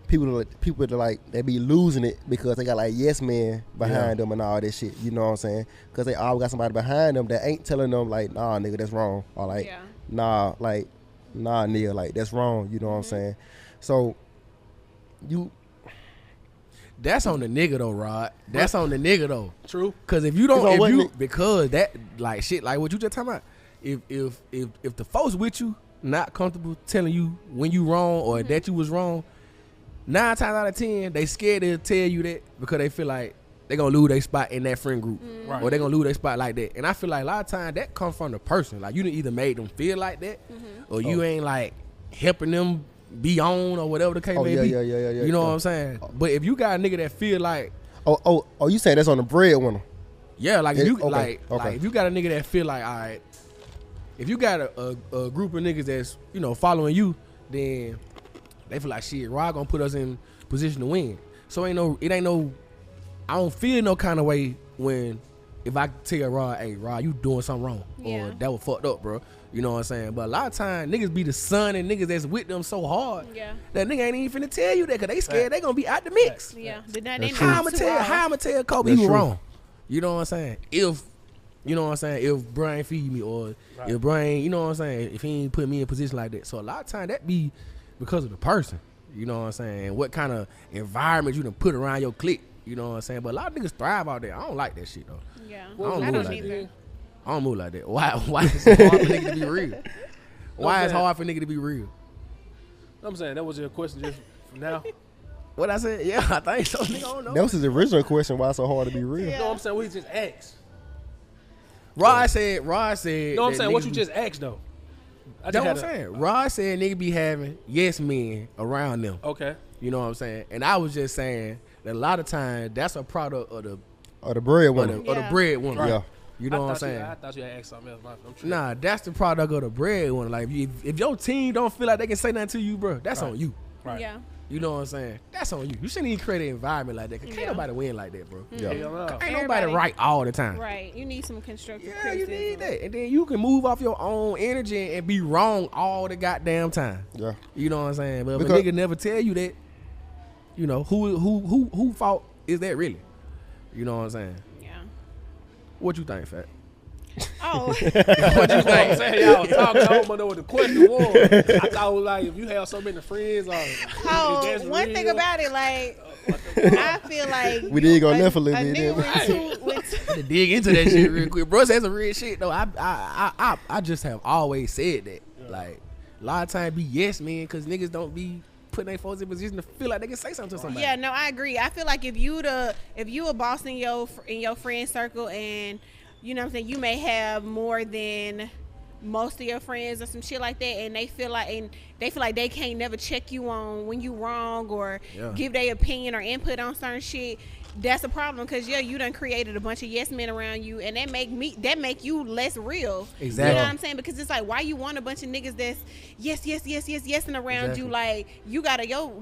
people that like they be losing it because they got like yes men behind them and all that shit. You know what I'm saying? Because they always got somebody behind them that ain't telling them like, nah, nigga, that's wrong, or like, nah, Neil, like that's wrong. You know what I'm saying? So That's on the nigga though, Rod. That's on the nigga though. True. Because if you don't, It's on what nigga? because that like shit, like what you just talking about. If the folks with you not comfortable telling you when you wrong or that you was wrong, 9 times out of 10 they scared to tell you that because they feel like they gonna lose their spot in that friend group, Right. or they gonna lose their spot like that. And I feel like a lot of times that comes from the person. Like you done either made them feel like that, or you ain't like helping them be on or whatever the case may be. Yeah. You know what I'm saying? But if you got a nigga that feel like, oh, you saying that's on the breadwinner? yeah, like if you Okay. like if you got a nigga that feel like, all right, if you got a group of niggas that's following you, then they feel like shit, Rod gonna put us in position to win. So it ain't no, I don't feel no kind of way when if I tell Rod, hey Rod, you doing something wrong, or that was fucked up, bro. You know what I'm saying? But a lot of times niggas be the son and niggas that's with them so hard that nigga ain't even finna tell you that because they scared they gonna be out the mix. Yeah. How I'ma tell Kobe he was wrong? You know what I'm saying? If you know what I'm saying, if Brian feed me, or if Brian, you know what I'm saying, if he ain't put me in a position like that. So a lot of times that be because of the person. You know what I'm saying? And what kind of environment you done put around your clique. You know what I'm saying? But a lot of niggas thrive out there. I don't like that shit though. Yeah. I don't either. that. I don't move like that. Why is it hard for nigga to be real? Why is it hard for nigga to be real? I'm saying that was your question just from now. What I said? Yeah, I think so. Nigga, I don't know. That was his original question. Why it's so hard to be real? You know what I'm saying? We just asked. Rod said. You know what I'm saying? What you just asked though. That's what I'm saying. Rod said nigga be having yes men around them. Okay. You know what I'm saying? And I was just saying that a lot of times that's a product of the breadwinner. Of the breadwinner. Yeah. You know what I'm saying? I thought you had asked something else. Nah, that's the product of the breadwinner. Like if your team don't feel like they can say nothing to you, bro, that's on you. Right. Yeah. You know what I'm saying? That's on you. You shouldn't even create an environment like that. Cause can't nobody win like that, bro. Yeah. Ain't nobody right all the time. Right. You need some constructive Yeah, criticism. you need that. And then you can move off your own energy and be wrong all the goddamn time. Yeah. You know what I'm saying? But if Because- a nigga never tell you that, you know, who fault is that really? You know what I'm saying? Yeah. What you think, Fat? Oh. What you think? Saying y'all talking, I don't know what the question was. I thought it was like if you have so many friends, or One thing about it, like, I feel like We did go left a little bit, nigga didn't To dig into that shit real quick, bro. That's some real shit though. I just have always said that. Like a lot of times be yes man, cause niggas don't be putting their folks in position to feel like they can say something to somebody. Yeah, no, I agree. I feel like if you a boss in your friend circle, and you know what I'm saying, you may have more than most of your friends or some shit like that, and they feel like they can't never check you on when you wrong or give their opinion or input on certain shit. That's a problem, because you done created a bunch of yes men around you, and that make you less real. Exactly. You know what I'm saying? Because it's like, why you want a bunch of niggas that's yes and around you? Like, you gotta your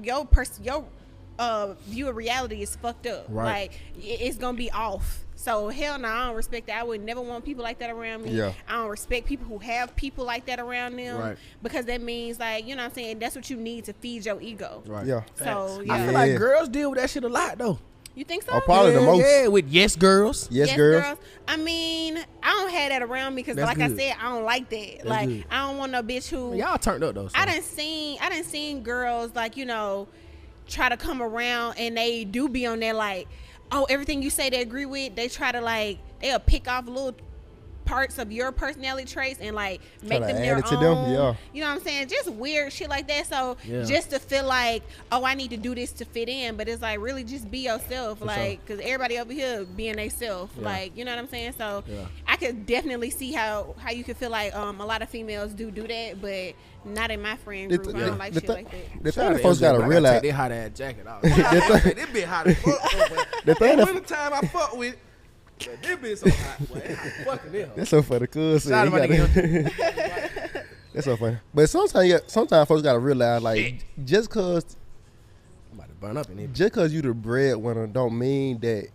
view of reality is fucked up. Right. Like, it's gonna be off. So hell no, I don't respect that. I would never want people like that around me. Yeah. I don't respect people who have people like that around them. Right. Because that means, like, you know what I'm saying, that's what you need to feed your ego. Right. Yeah. So I feel like girls deal with that shit a lot though. You think so? Or probably the most. Yeah, with yes girls. Yes, girls. I mean, I don't have that around me because, That's like good. I said, I don't like that. That's Like, good. I don't want no bitch who. Y'all turned up though. So. I done seen girls, like, you know, try to come around, and they do be on there like, oh, everything you say they agree with. They try to, like, they'll pick off little parts of your personality traits and, like, make to them add their it to own. them, yeah. You know what I'm saying? Just weird shit like that. So Yeah. just to feel like, oh, I need to do this to fit in, but it's like, really just be yourself. For Like, because everybody over here being they self. Yeah. Like, you know what I'm saying? So Yeah. I could definitely see how you could feel like a lot of females do that, but not in my friend group. I don't like shit like that. The Shout thing out that folks gotta Take realize. that hot ass jacket off. This bitch hot as fuck. The thing The that- winter time I fuck with, but this bitch so hot. Boy, it hot fucking hell. That's so funny, cuz. Shout out to my nigga. That's so funny. But sometimes folks gotta realize, like, just cause I'm about to burn up in here. just cause you the breadwinner don't mean that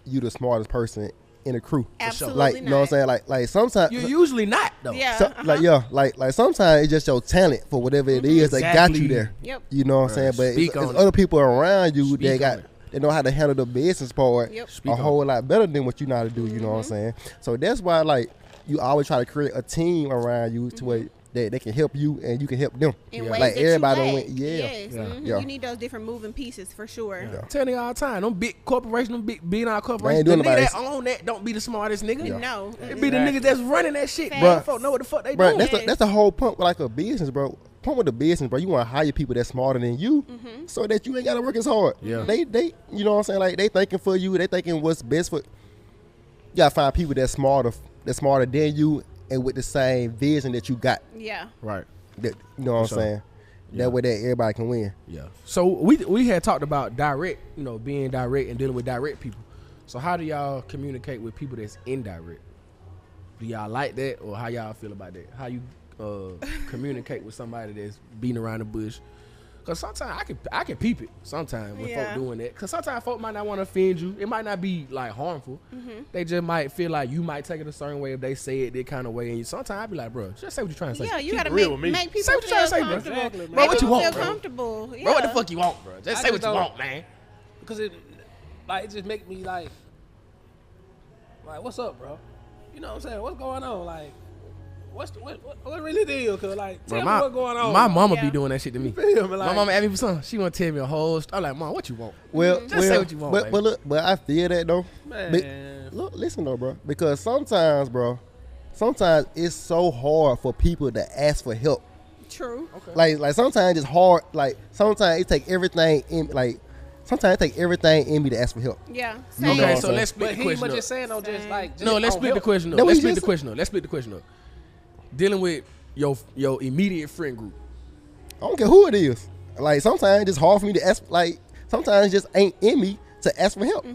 you the smartest person in the crew. Absolutely Like, not. you know what I'm saying? Like sometimes You're usually not though. Yeah. like sometimes it's just your talent for whatever it is that got you Exactly. there. Yep. You know what I'm saying? But Speak it's on it. other people around you Speak that on got it. they know how to handle the business part Yep. Speak a on whole lot better than what you know how to do. You know what I'm saying? So that's why, like, you always try to create a team around you to where they can help you and you can help them. In Yeah. ways Like, that you everybody lack. went- yeah. Yes. Yeah. Yeah. You need those different moving pieces for sure. Yeah. I'm telling you all the time, them big corporations, them big billion-dollar They corporations, ain't the doing nigga about that own that don't be the smartest nigga. Yeah. No. It be the niggas that's running that shit. Facts. Bruh, folk know what the fuck they Bro, doing. that's the whole point with, like, a business, bro. Point with the business, bro. You want to hire people that's smarter than you, so that you ain't gotta work as hard. Yeah. They, you know what I'm saying? Like, they thinking for you. They thinking what's best for. You gotta find people that's smarter than you and with the same vision that you got. Yeah. Right. That, you know what I'm sure. saying? Yeah. That way that everybody can win. Yeah. So we had talked about direct, you know, being direct and dealing with direct people. So how do y'all communicate with people that's indirect? Do y'all like that, or how y'all feel about that? How you communicate with somebody that's beating around the bush? Cause sometimes I can peep it sometimes when Yeah. folk doing that. Cause sometimes folk might not want to offend you. It might not be like harmful. They just might feel like you might take it a certain way if they say it that kind of way. And sometimes I be like, bro, just say what you're trying to say. Yeah, you Keep gotta it real with me. make people Say what you feel trying to say, bro. comfortable. Exactly, Make man. Bro, what you people want, feel bro? comfortable. Yeah. Bro, what the fuck you want, bro? Just I say just what you don't- want, man. Because it just make me like what's up, bro? You know what I'm saying? What's going on? Like, what really deal? Cause like, tell Bro, me what's going on. My mama be Yeah. doing that shit to me. Feel me? My Like, mama asked me for something. She want to tell me a whole story. I'm like, Mom, what you want? Well, Just say what you want, but baby. look, but I feel that though. man. Look, listen though, bro. Because sometimes it's so hard for people to ask for help. True. Like sometimes it's hard. Like sometimes it take everything in. Like sometimes it take everything in me to ask for help. Yeah. You know Same. what Okay, I'm so saying? let's split But the he question was up. just saying though, just like No, let's on split the help. question up. That Let's we split the just- question up. Let's split the question up. Dealing with your immediate friend group. I don't care who it is. Like sometimes it's hard for me to ask. Like sometimes it just ain't in me to ask for help.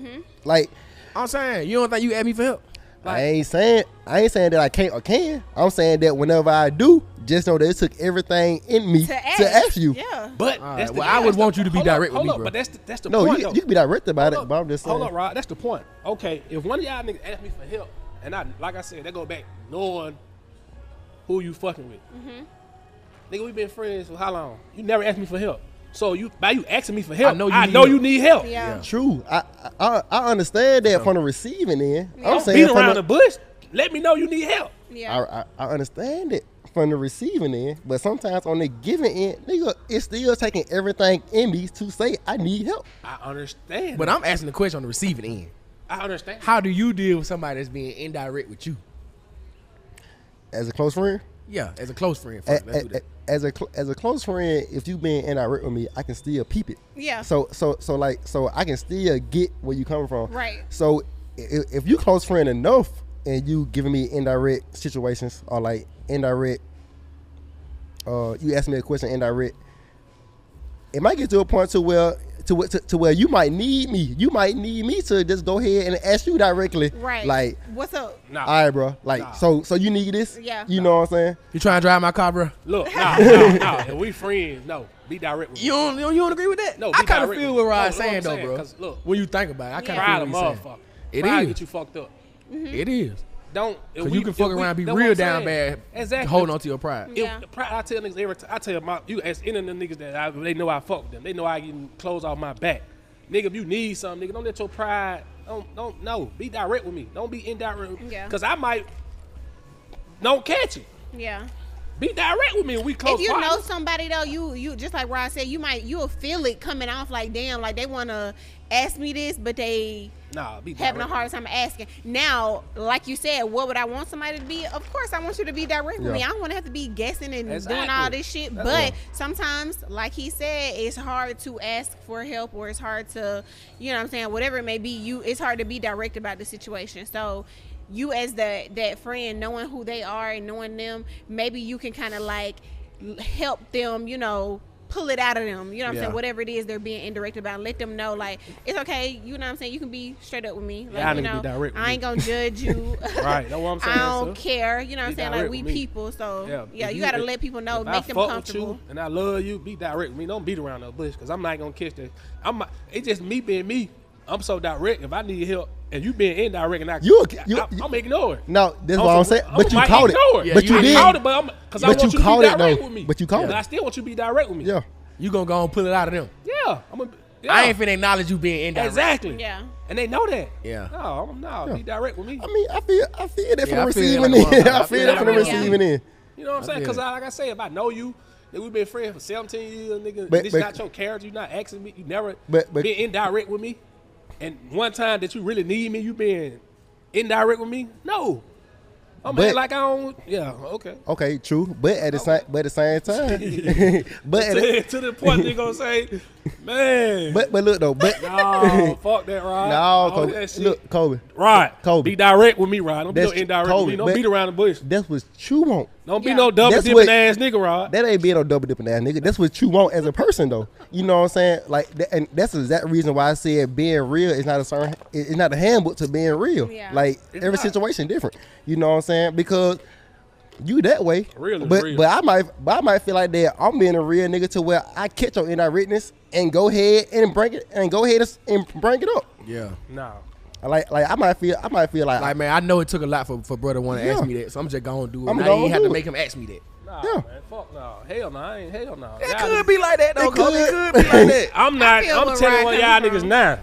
Like I'm saying, you don't think you ask me for help? Like, I ain't saying that I can't or can. I'm saying that whenever I do, just know that it took everything in me to ask you. Yeah. But I would want you to be direct with me, bro. But that's the no, point. No, you can be direct about it, but I'm just saying. Hold up, Rod. That's the point. Okay, if one of y'all niggas ask me for help, and like I said, that go back knowing who you fucking with. Mm-hmm. Nigga, we been friends for how long? You never asked me for help. So by you asking me for help, I know you need help. Yeah. True. I understand that from the receiving end. I'm saying beat around the bush. Let me know you need help. Yeah. I understand it from the receiving end, but sometimes on the giving end, nigga, it's still taking everything in me to say I need help. I understand. But I'm asking the question on the receiving end. I understand. How do you deal with somebody that's being indirect with you? As a close friend? Yeah, as a close friend. Let's do that. As a close friend, if you being indirect with me, I can still peep it. Yeah. So I can still get where you coming from. Right. So if you close friend enough and you giving me indirect situations or like indirect, you ask me a question indirect, it might get to a point to where you might need me. You might need me to just go ahead and ask you directly. Right. Like, what's up? Nah. All right, bro. Like, nah. So you need this? Yeah. You know what I'm saying? You trying to drive my car, bro? Look, nah. If we friends, no. Be direct with me. You don't agree with that? No, I kind of feel what Rod's saying, though, bro. Look, when you think about it, I kind of pride feel what he's saying. It pride is. Get you fucked up. Mm-hmm. It is. Don't. Because you can fuck around and be real down bad. Exactly. Holding on to your pride. Yeah. Pride, I tell niggas every time. I tell you ask any of the niggas that they know I fuck with them. They know I getting clothes off my back. Nigga, if you need something, nigga, don't let your pride. Don't be direct with me. Don't be indirect with me. Yeah. Because I might don't catch it. Yeah. Be direct with me and we close. If you know somebody though, you just like Rod said, you'll feel it coming off like, damn, like they wanna ask me this, but they be having a hard time asking. Now, like you said, what would I want somebody to be? Of course I want you to be direct with me. I don't want to have to be guessing and doing all this shit. But sometimes, like he said, it's hard to ask for help, or it's hard to, you know what I'm saying, whatever it may be, it's hard to be direct about the situation. So you as that friend, knowing who they are and knowing them, maybe you can kind of like help them, you know, pull it out of them, you know what I'm saying, whatever it is they're being indirect about, let them know like it's okay, you know what I'm saying, you can be straight up with me, like, you know, I ain't gonna judge you. Right, that's what I'm saying. I don't care, you know what I'm saying, like we people, so you gotta let people know, make them comfortable. And I love you, be direct with me, don't beat around the bush, because I'm not gonna catch that. It's just me being me. I'm so direct. If I need help and you being indirect, and I'm ignoring. No, that's what I'm saying. But you caught it. Yeah, but you did. I caught it, because I want you to be direct with me. But you caught it. But I still want you to be direct with me. Yeah. You gonna go and pull it out of them. Yeah. I ain't finna acknowledge you being indirect. Exactly. Yeah. And they know that. Yeah. No, be direct with me. I mean, I feel that from the receiving end. I feel that from the receiving end. You know what I'm saying? Because like I say, if I know you, then we've been friends for 17 years, nigga. This is not your character. You're not asking me. You never been indirect with me. And one time that you really need me, you been indirect with me? No. I'm like I don't. Yeah. Okay. Okay. True. But at the same time. To the point they gonna say, man. But look though. No, fuck that, Rod. No, Kobe. Look, Kobe. Rod. Kobe. Be direct with me, Rod. Don't be no indirect with me. Don't beat around the bush. That's what you want. Don't be no double dipping ass nigga, Rod. That ain't being no double dipping ass nigga. That's what you want as a person though. You know what I'm saying? Like, and that's the exact reason why I said being real is it's not a handbook to being real. Yeah. Like every situation different. You know what I'm saying? Because you that way. Real is real. But I might feel like that I'm being a real nigga to where I catch your indirectness and go ahead and bring it up. Yeah. No. Like I might feel like man, I know it took a lot for brother to want to ask me that, so I'm just gonna do it. I ain't have to make him ask me that. Nah, man, fuck no. Hell no, I ain't hell no. It could be like that though. It could be like that. I'm telling one of y'all niggas now.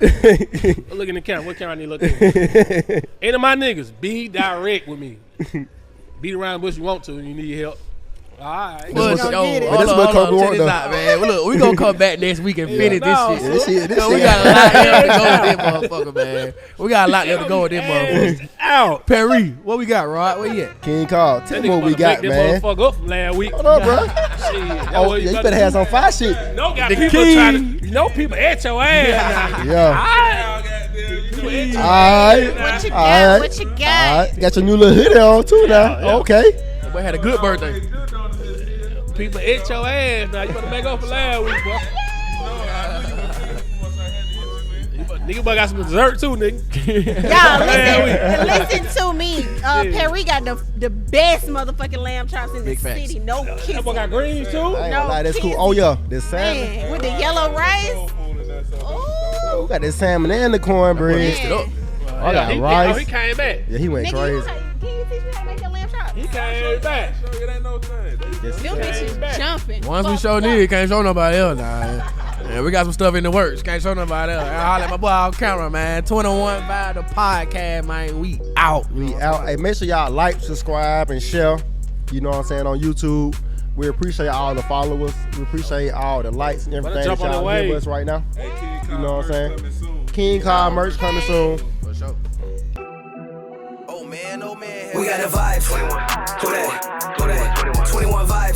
Look in the camera. What camera I need to look at? Any of my niggas, be direct with me. Beat around the bush you want to and you need help. All right. That's what Kobe want though. Man. Look, we gonna come back next week and finish this shit. This we got a lot left to go with this motherfucker, man. We got a lot left to go with this motherfucker. Out. Perry, what we got, Rod? Where you at? King Carl, tell me what we got, man. Motherfucker up from last week. Hold on, bro. You better have some fire shit. Got people trying to, people at your ass. Yeah. What you got? What you got? Got your new little hoodie on too now. Yeah. Okay. We had a good birthday. People at your ass now. You better make up for last week, bro. Nigga, but got some dessert too, nigga. Y'all, listen to me. Perry got the best motherfucking lamb chops in the city. No kissing. That boy got greens too. I ain't gonna lie, that's cool. Oh yeah, this salmon. Man, with the yellow rice. Oh, we got this salmon and the cornbread. Mixed it up. I got rice. He came back. Yeah, he went Nigga, crazy. can you teach me how to make your lamb chops? He came back. It ain't no thing. Them bitches jumping. Once we show need, can't show nobody else. Nah. And we got some stuff in the works. Can't show nobody else. I'll holler at my boy on camera, man. 21 Vibe the podcast, man. We out. We out. Hey, make sure y'all like, subscribe, and share. You know what I'm saying, on YouTube. We appreciate all the followers. We appreciate all the likes and everything that y'all give us right now. You know what I'm saying? King Kyle merch coming soon. For sure. Oh man, we got the vibes. 21. Who that? 21 vibes.